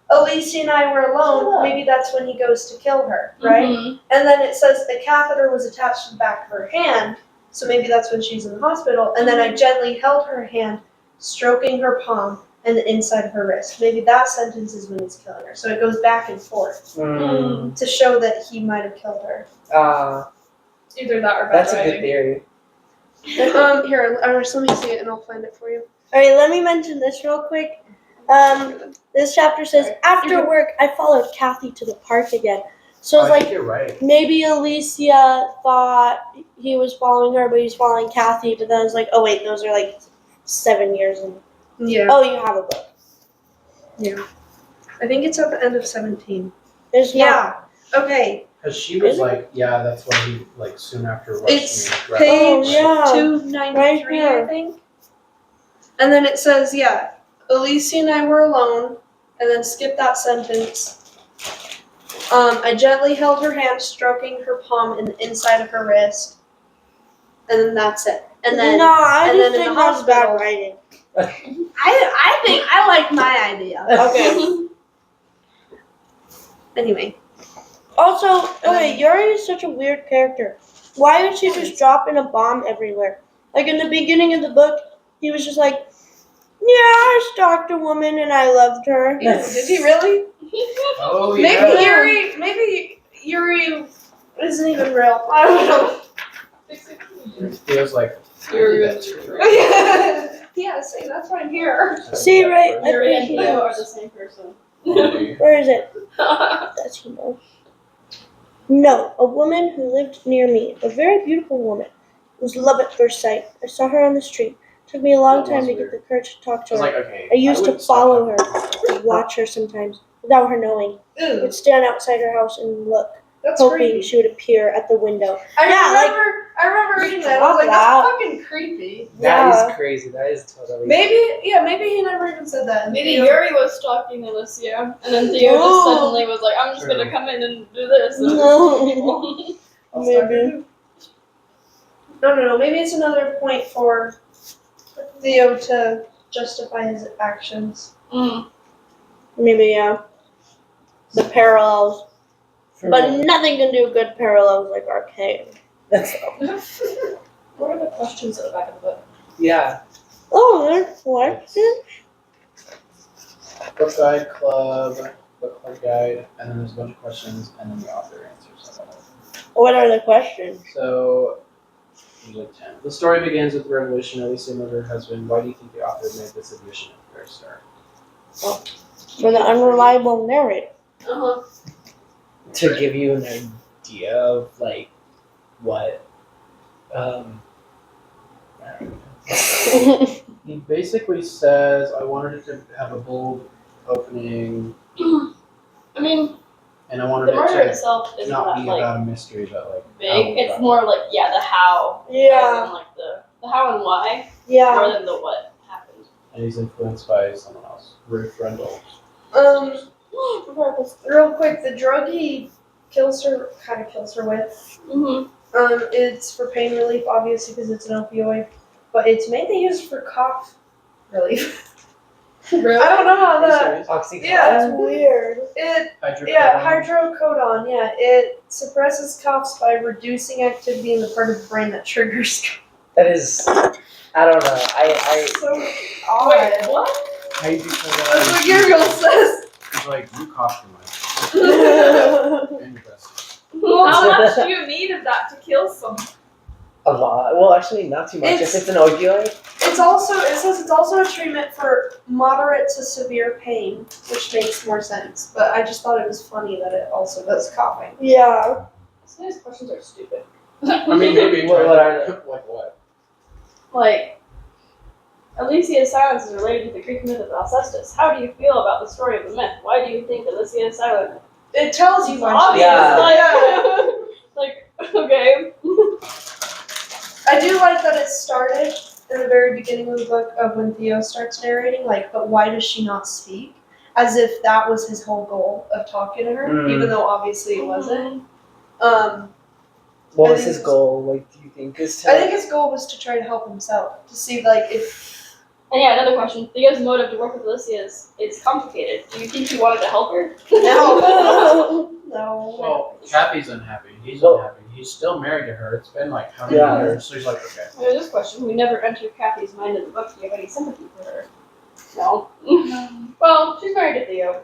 Alicia and I were alone, maybe that's when he goes to kill her, right? Mhm. And then it says the catheter was attached to the back of her hand, so maybe that's when she's in the hospital. And then I gently held her hand, stroking her palm and the inside of her wrist. Maybe that sentence is when he's killing her. So it goes back and forth to show that he might have killed her. Either that or bad That's a good writing. theory. Here, let me see it and I'll find it for you. Alright, let me mention this real quick. This chapter says, after work, I followed Kathy to the park again. So it's I like, think you're right. maybe Alicia thought he was following her, but he's following Kathy, but then I was like, oh wait, those are like 7 years. And Yeah. oh, you have a book. Yeah. I think it's at the end of 17. There's not. Yeah. Okay. Because she was Is it? like, yeah, that's why he like soon after rushed It's me. Right. page Oh, yeah. 293, Right here. I think. And then it says, yeah, Alicia and I were alone, and then skip that sentence. I gently held her hand, stroking her palm and the inside of her wrist. And then that's it. And then no, I and just then in think the that's bad hospital- writing. I think I like my idea. Okay. Anyway. Also, okay, Yuri is such a weird character. Why is she just dropping a bomb everywhere? Like in the beginning of the book, he was just like, yeah, I stalked a woman and I loved her. Did he really? Oh Maybe yeah. Yuri isn't even real. I don't know. It feels like You're that's true. Yeah, see, that's why I'm here. See, right? I Yuri think and he Leo are knows. the same person. Where is it? Does he know? No, a woman who lived near me, a very beautiful woman. It was love at first sight. I saw her on the street. It took me a long That time was to get weird. the courage to talk I to was her. like, okay. I used to wouldn't stop follow her, talking. to watch her sometimes, without her knowing. I Ooh. would stand outside her house and look. That's hoping creepy. she would appear at the window. I Yeah, remember reading that. I was like, Wow. that's fucking creepy. That Yeah. is crazy. That is totally. Maybe he never even said that. Maybe Yuri was stalking Alicia, and then Theo just suddenly was like, "I'm just gonna come in and do this." And No. I'll start Maybe. it. No. Maybe it's another point for Theo to justify his actions. Maybe, yeah. The parallels. But nothing can do good parallels like Arcane. That's What are the questions at the back of the book? yeah. Oh, there's questions? Book guide, book club guide, and then there's a bunch of questions, and then the author answers them. What are the questions? So, there's like 10. The story begins with the revelation Alicia murdered her husband. Why do you think the author made this admission at the very start? For the unreliable narrator. To give you an idea of like what I don't know. He basically says, I wanted it to have a bold opening, I mean, and I wanted the it murder to itself isn't not that be like about a mystery, but like big. how we It's got more like the how. Yeah. rather than, like the how and why Yeah. more than the what happened. and he's influenced by someone else, Ruth Rendell. Real quick, the drug he kind of kills her with, it's for pain relief, obviously, because it's an opioid, but it's mainly used for cough relief. Really? I don't know how that. Oxycontin. Yeah, That's weird. Hydrocodone. Yeah, it suppresses coughs by reducing activity in the part of the brain that triggers. That is. I don't know. I So odd. Wait, what? How you do That's what Gabriel says. He's like, you cough too much. Interesting. How much do you need of that to kill someone? a lot. Well, actually, not too much. If it's an opioid. It says it's also a treatment for moderate to severe pain, which makes more sense. But I just thought it was funny that it also does coughing. Yeah. Some of these questions are stupid. I mean, maybe. What are they? Like what? Like, Alicia's silence is related to the Greek myth of Alcestis. How do you feel about the story of the myth? Why do you think Alicia is silent? It tells you why. Obvious. Yeah. Like, okay. I do like that it started in the very beginning of the book of when Theo starts narrating, like, but why does she not speak? As if that was his whole goal of talking to her, even though obviously it wasn't. What I was think his goal? Like, do you think is to? I think his goal was to try to help himself, to see like if. And yeah, another question. Theo's motive to work with Alicia is complicated. Do you think he wanted to help her? No. No. Well, Kathy's unhappy. He's unhappy. He's still married to her. It's been like how many years? So he's like, okay. There's this question. We never entered Kathy's mind in the book. Do you have any sympathy for her? No. Well, she's married to Theo.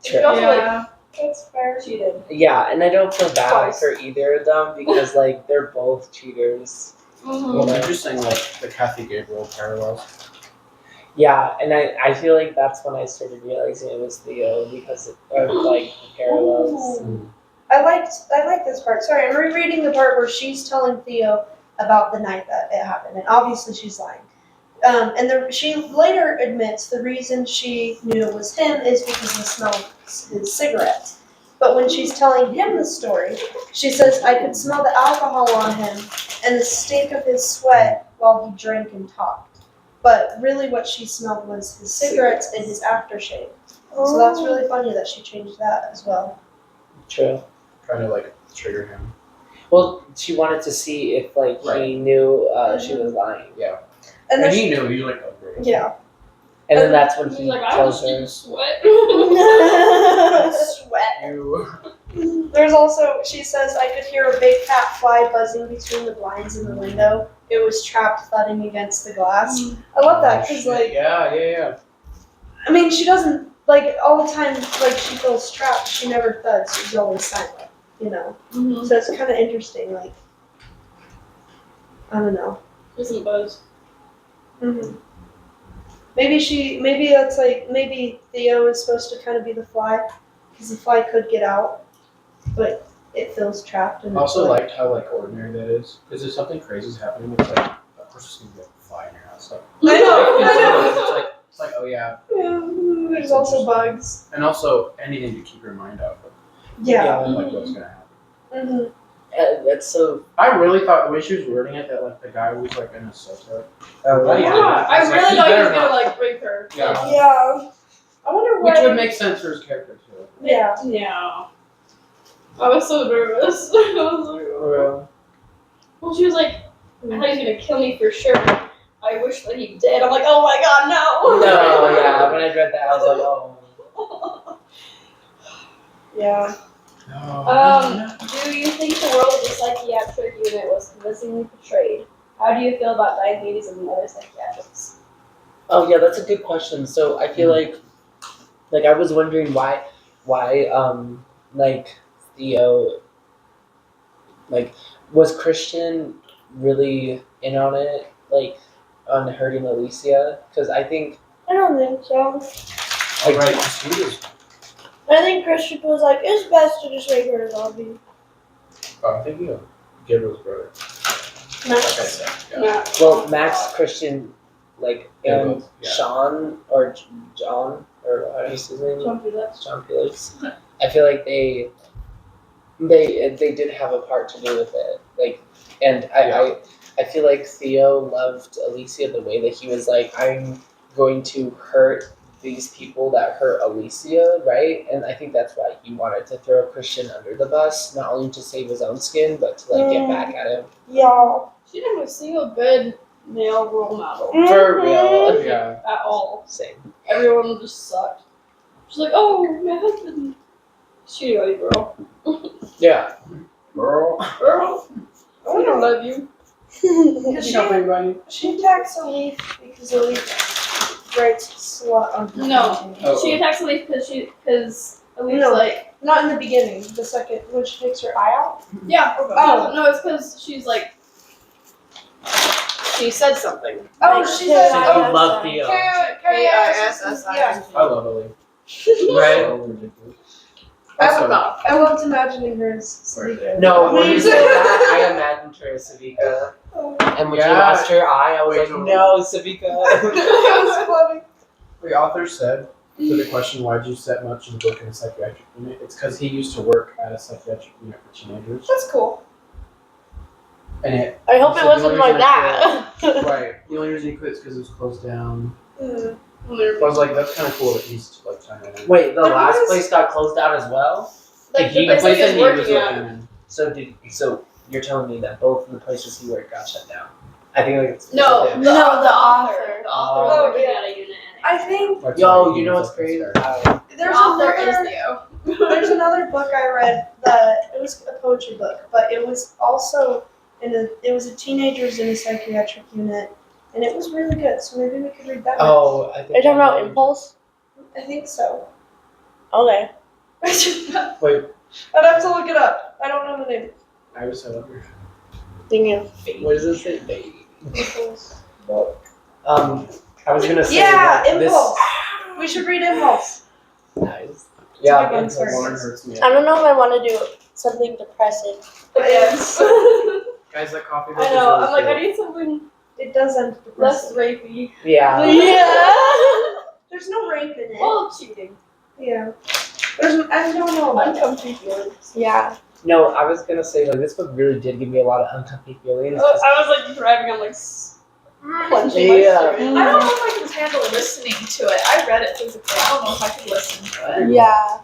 She also, like, That's fair. cheated. Yeah, and I don't feel bad Twice. for either of them because like they're both cheaters. Well, they're just saying like the Kathy Gabriel parallels. Yeah, and I feel like that's when I started realizing it was Theo because of like the parallels. I like this part. Sorry, I'm rereading the part where she's telling Theo about the night that it happened, and obviously she's lying. She later admits the reason she knew it was him is because of the smell of his cigarettes. But when she's telling him the story, she says, I could smell the alcohol on him and the stink of his sweat while he drank and talked. But really what she smelled was his cigarettes and his aftershave. So that's really funny that she changed that as well. True. Trying to like trigger him. Well, she wanted to see if like he knew she was lying. Yeah. And And then he knew. He was like, oh, great. yeah. And then that's when He's he like, I tells was her. in sweat. Sweat. You. There's also, she says, I could hear a big cat fly buzzing between the blinds in the window. It was trapped thudding against the glass. I love that because, like, Yeah. I mean, she doesn't, like, all the time, like, she feels trapped. She never thuds. She's always silent, you know? So it's kind of interesting, like, I don't know. Isn't Buzz? Maybe that's like, maybe Theo is supposed to kind of be the fly, because the fly could get out, but it feels trapped. And I also it's liked how like ordinary that is because if something crazy is happening, it's like, of course it's gonna be a fly in your house. Like, I know. It's like, oh yeah. Yeah, there's also bugs. And also anything to keep your mind off of. Yeah. like what's gonna happen. That's so. I really thought the way she was wording it that like the guy was like an assaulter. Oh, Yeah. I It's like, really he thought he was better gonna not. like rape her. Yeah. Yeah. I wonder Which why. would make sense for his character too. Yeah. Yeah. I was so nervous. I was like, oh. Well, she was like, I thought he was gonna kill me for sure. I wish that he did. I'm like, oh my god, no. No, yeah. When I read that, I was like, oh. Yeah. Do you think the world of the psychiatric unit was convincingly portrayed? How do you feel about diabetes and the other psychiatrics? Oh yeah, that's a good question. So I feel like I was wondering why, like Theo, like was Christian really in on it, like on hurting Alicia? Because I think I don't think so. like Right, 'cause he was. I think Christian was like, it's best to just make her a zombie. Oh, I'm thinking of Gabriel's brother. No. Like I said, yeah. well Max Christian, like Yeah, and both, yeah. Sean or John or how do you say his name? John Felix. I feel like they did have a part to do with it. Like, and I feel like Theo loved Alicia the way that he was like, I'm going to hurt these people that hurt Alicia, right? And I think that's why he wanted to throw Christian under the bus, not only to save his own skin, but to like get back at him. Yeah. She didn't have a single good male role model For real. Yeah. at all. Same. Everyone just sucked. She's like, oh, my husband. Shoot you, girl. Yeah. Girl. Girl, I don't love you. She attacks Elise because Elise writes slut on her. No, Oh. she attacks Elise because Elise No. like, Not in the beginning. The second when she takes her eye out. yeah. Oh. No, it's because she's like, she said something. Oh, Like, she says, I oh, love Theo. K-I-S-S-I. Yeah. I love Ellie. Right? So ridiculous. I loved imagining her as Savika. No, when you said that, I imagined her as Savika. And when you Yeah. lost her eye, I was Wait, like, no. no, Savika. It was funny. The author said to the question, why did you set much in the book in a psychiatric unit? It's because he used to work at a psychiatric unit for teenagers. That's cool. And it, I hope he it said the wasn't only like reason I that. right. The only reason he quit is because it was closed down. Mm. I was like, that's kind of cool that he's like trying to. Wait, the There last was- place got closed down as well? Like He- the place that he was working working at. in. So you're telling me that both of the places he worked got shut down? I think like it's No, it's- No, the author. author. The author was Oh, working yeah. at a unit. I think That's Yo, why he you know was, what's like, crazy? inspired. there's The author is another. Theo. There's another book I read that it was a poetry book, but it was also it was a teenagers in a psychiatric unit, and it was really good. So maybe we could read that. Oh, I think. Are you talking I about know. Impulse? I think so. Okay. Wait, I'd have to look it up. I don't know the name. I was so over. Dang you. what does it say? Baby. Impulse book. I was gonna say Yeah, that Impulse. We should read Impulse. this. Nice. a Yeah, good one, Impulse. sorry. Lauren hurts me. I don't know if I want to do something depressing. Yes. Guys, that coffee. I know. I'm like, I need something It does end less depressing. rapey. Yeah. Yeah. There's no rape in it. Well, cheating. Yeah. I don't know about that. Uncomfy feelings. Yeah. No, I was gonna say like this book really did give me a lot of uncomfy feelings. I was like driving. I'm like clenching my Yeah. shirt. I don't know if I can handle listening to it. I read it physically. I don't know if I could listen to it. Yeah.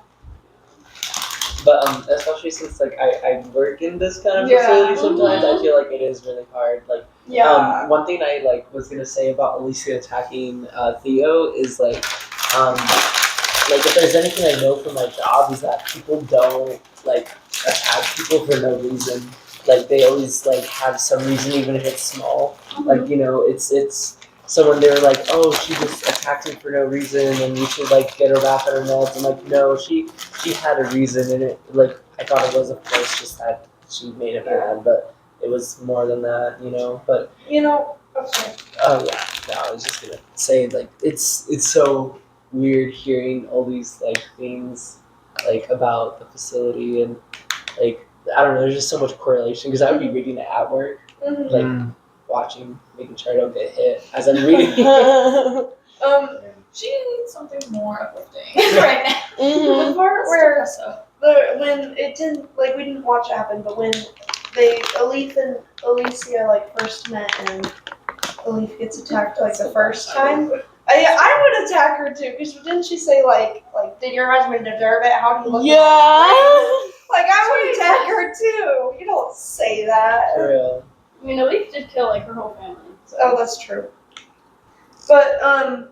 But especially since like I work in this kind of Yeah. facility sometimes, I feel like it is really hard. Like Yeah. one thing I like was gonna say about Alicia attacking Theo is like if there's anything I know from my job is that people don't like attack people for no reason. Like they always like have some reason, even if it's small. Like it's so when they're like, oh, she just attacked him for no reason, and you should like get her back on her meds. I'm like, no, she had a reason, and it like I thought it was of course just that she made him mad, but it was more than that, But Okay. oh yeah, no, I was just gonna say like it's so weird hearing all these like things like about the facility and like I don't know, there's just so much correlation because I would be reading it at work, Mhm. like watching, making sure I don't get hit as I'm reading. She needs something more uplifting right now. Mhm. The part where when it didn't like we didn't watch it happen, but when Alif and Alicia like first met and Alif gets attacked like the first time. I would attack her too, because didn't she say like did your husband deserve it? How do you look? Like I would attack her too. You don't say that. For real. I mean, Elise did kill like her whole family. So. Oh, that's true. But I'm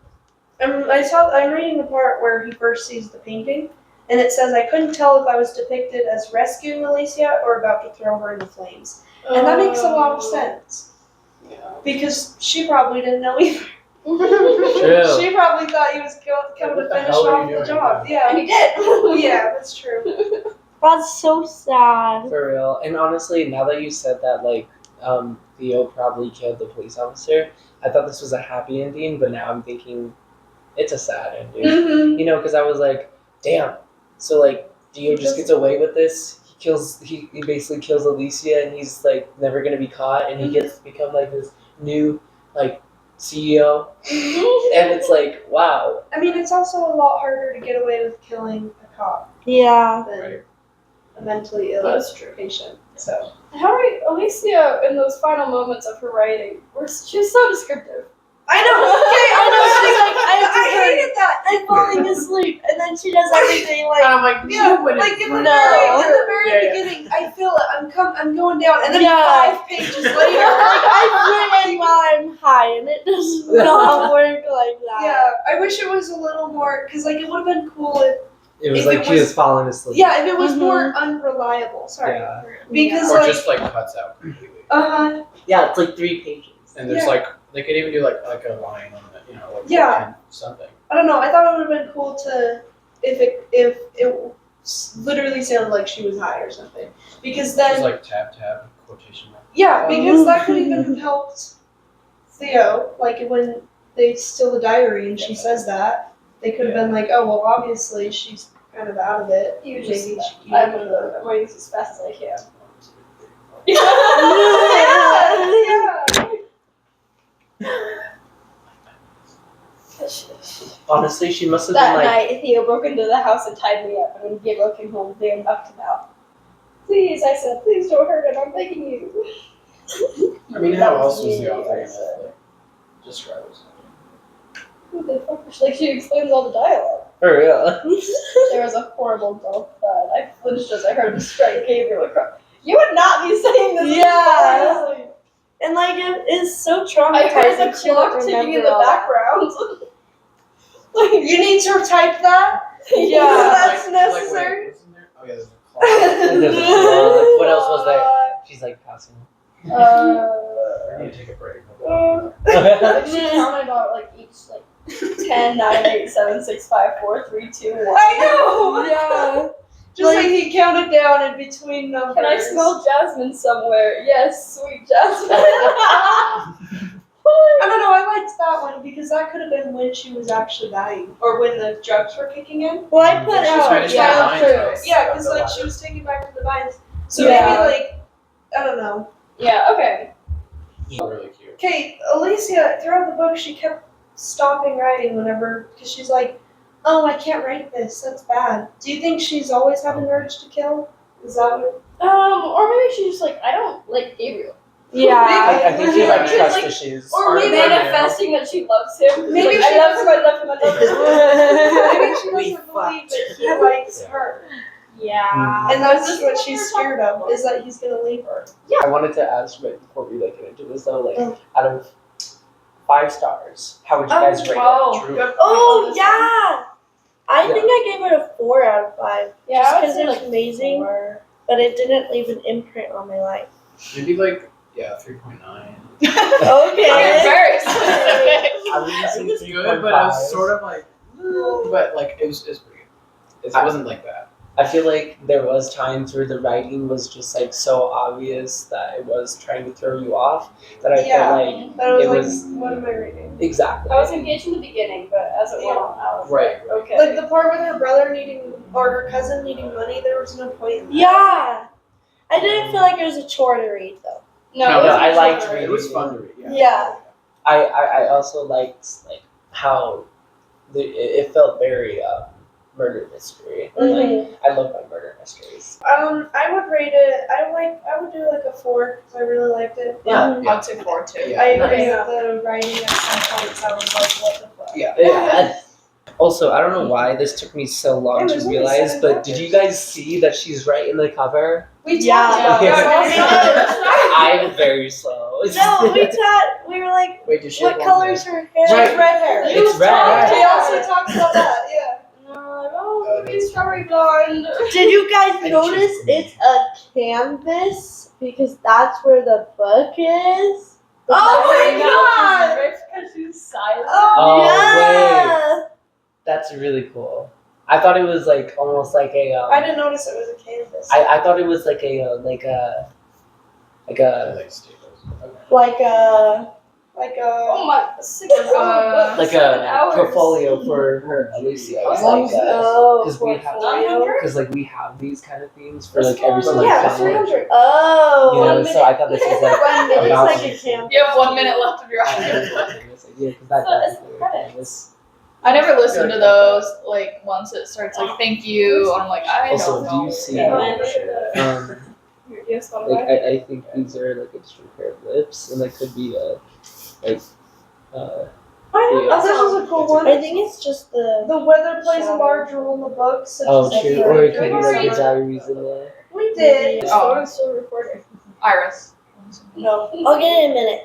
reading the part where he first sees the painting, and it says I couldn't tell if I was depicted as rescuing Alicia or about to throw her in the flames, and that makes a lot of sense. Yeah. Because she probably didn't know either. True. She probably thought he was coming to finish off the job. Yeah, And he did. yeah, that's true. That's so sad. For real. And honestly, now that you said that, like, Theo probably killed the police officer, I thought this was a happy ending, but now I'm thinking it's a sad ending. Mm-hmm. You know, because I was like, damn. So, like, Theo just gets away with this. He basically kills Alicia, and he's, like, never going to be caught, and he gets to become, like, this new, like, CEO. And it's like, wow. I mean, it's also a lot harder to get away with killing a cop Yeah. than a mentally ill patient. So. Harry, Alicia, in those final moments of her writing, she's so descriptive. I know. Okay, I know. She's like, I hated that. I'm falling asleep, and then she does everything like. I'm like, Yeah, you wouldn't. like in the No. very beginning, I feel it. I'm going down, and then Yeah. 5 pages later, I'm written while I'm high, and it does not work like that. yeah. I wish it was a little more, because like it would have been cool if It was If like it she was- was falling asleep. if it was more unreliable. Sorry, Yeah. because Or like just like cuts out completely. Yeah, it's like 3 pages. And there's Yeah. like they could even do like a line on it, like Yeah. something. I don't know. I thought it would have been cool to if it literally sounded like she was high or something, because then Just like tab quotation mark. yeah, because that could even have helped Theo. Like when they steal the diary and she says that, they could have been like, oh well, obviously she's kind of out of it. You Maybe just, she I'm going to write as fast as I can. Honestly, she must have That been like, night, Theo broke into the house and tied me up, and when Gabriel came home, Theo knocked him out. Please, I said, please don't hurt him, I'm begging you. I mean, That how was else was me, the author I gonna said. like, describe it? Who the fuck? Like, she explains all the dialogue. for real. There was a horrible dull thud. I flinched as I heard him strike Gabriel across. You would not be saying this. Yeah. And like it's so traumatizing. I heard the she clock would ticking in remember the all that. background. You need to type that. Yeah. That's Like, necessary. wait, wasn't there? Oh yeah, there's a clock. There's a claw, like, what else was there? She's like passing. I need to take a break. Like she counted out like each like 10, 9, 8, 7, 6, 5, 4, 3, 2, 1. I know. Yeah. Just like he counted down in between numbers. Can I smell jasmine somewhere? Yes, sweet jasmine. I don't know. I liked that one because that could have been when she was actually dying, or when the drugs were kicking in. Well, I put She's out trying to yeah. find Childhood. us. Yeah, because like she was taken back to the vines. So Yeah. maybe like I don't know. Yeah, okay. Really cute. Okay, Alicia throughout the book she kept stopping writing whenever because she's like, oh, I can't write this. That's bad. Do you think she's always had an urge to kill? Is that what? Or maybe she's just like, I don't like Gabriel. Yeah. I think she like She's trust like- issues. Or maybe Or- manifesting that she loves him. Maybe Like, she I love him, I love him, I love him. Maybe she doesn't believe that he likes her, Yeah. and that's what she's scared of is that he's gonna leave her. I wanted to ask right before we like get into this though, like out of 5 stars, how would you guys rate it? True. Oh yeah. I Yeah. think I gave it a 4 out of 5. Yeah, just I would because say it's like amazing, 4. but it didn't leave an imprint on my life. Maybe like 3.9. Okay. Very specific. I would It say was good, but it was 3.5. sort of like, but like it was pretty good. It wasn't like that. I feel like there was times where the writing was just like so obvious that it was trying to throw you off that I Yeah. felt like But I was It like, was- what am I reading? exactly. I was engaged in the beginning, but as it went on, I was Right. like, okay. Like the part with her brother needing or her cousin needing money, there was no point in that. Yeah. I didn't feel like it was a chore to read though. no, No, it was I liked shorter. reading. It was fun to read. Yeah. Yeah. I also liked like how it felt very murder mystery. Mhm. I love my murder mysteries. I would rate it. I would do like a 4 because I really liked it. Yeah. I'd say 4 too. Yeah. I agree Yeah. with the writing at some points. I was like, what the fuck? Yeah. Also, I don't know why this took me so long Yeah, to there's only realize, 7 but did you guys see that she's right in the cover? We Yeah. talked about Yeah. it. I'm very slow. No, we were like, Wait, does she what have color's her hair? Right. Red hair. It's red. We also talked about that. Yeah. It's strawberry blonde. Did you guys think notice she's- it's a canvas because that's where the book is? Oh my god! Because she's silent. Oh, yeah. That's really cool. I thought it was like almost like a. I didn't notice it was a canvas. I thought it was like a like a. Like staples. Like a. Oh my, 6 hours. Like a portfolio for her, Alicia. It's like Oh, because we have portfolio. because like we have these kind of themes for like every single Yeah, family. 300. Oh. You know, so I thought this was like It's about like a canvas. You have 1 minute left of your Yeah, audio. because that So it's definitely credits. was- I never listened to those, like, once it starts, like, thank you, and I'm like, I Also, don't do know. you see? Yeah. Yes, Like I think these are like a different pair of lips, and that could be a like. Oh, this is a cool one. I think it's just the. The weather plays a large role in the book, such Oh, as true. Or it could be like the diaries in there. We did. Oh. I'm still recording. Iris. No. I'll get it in a minute.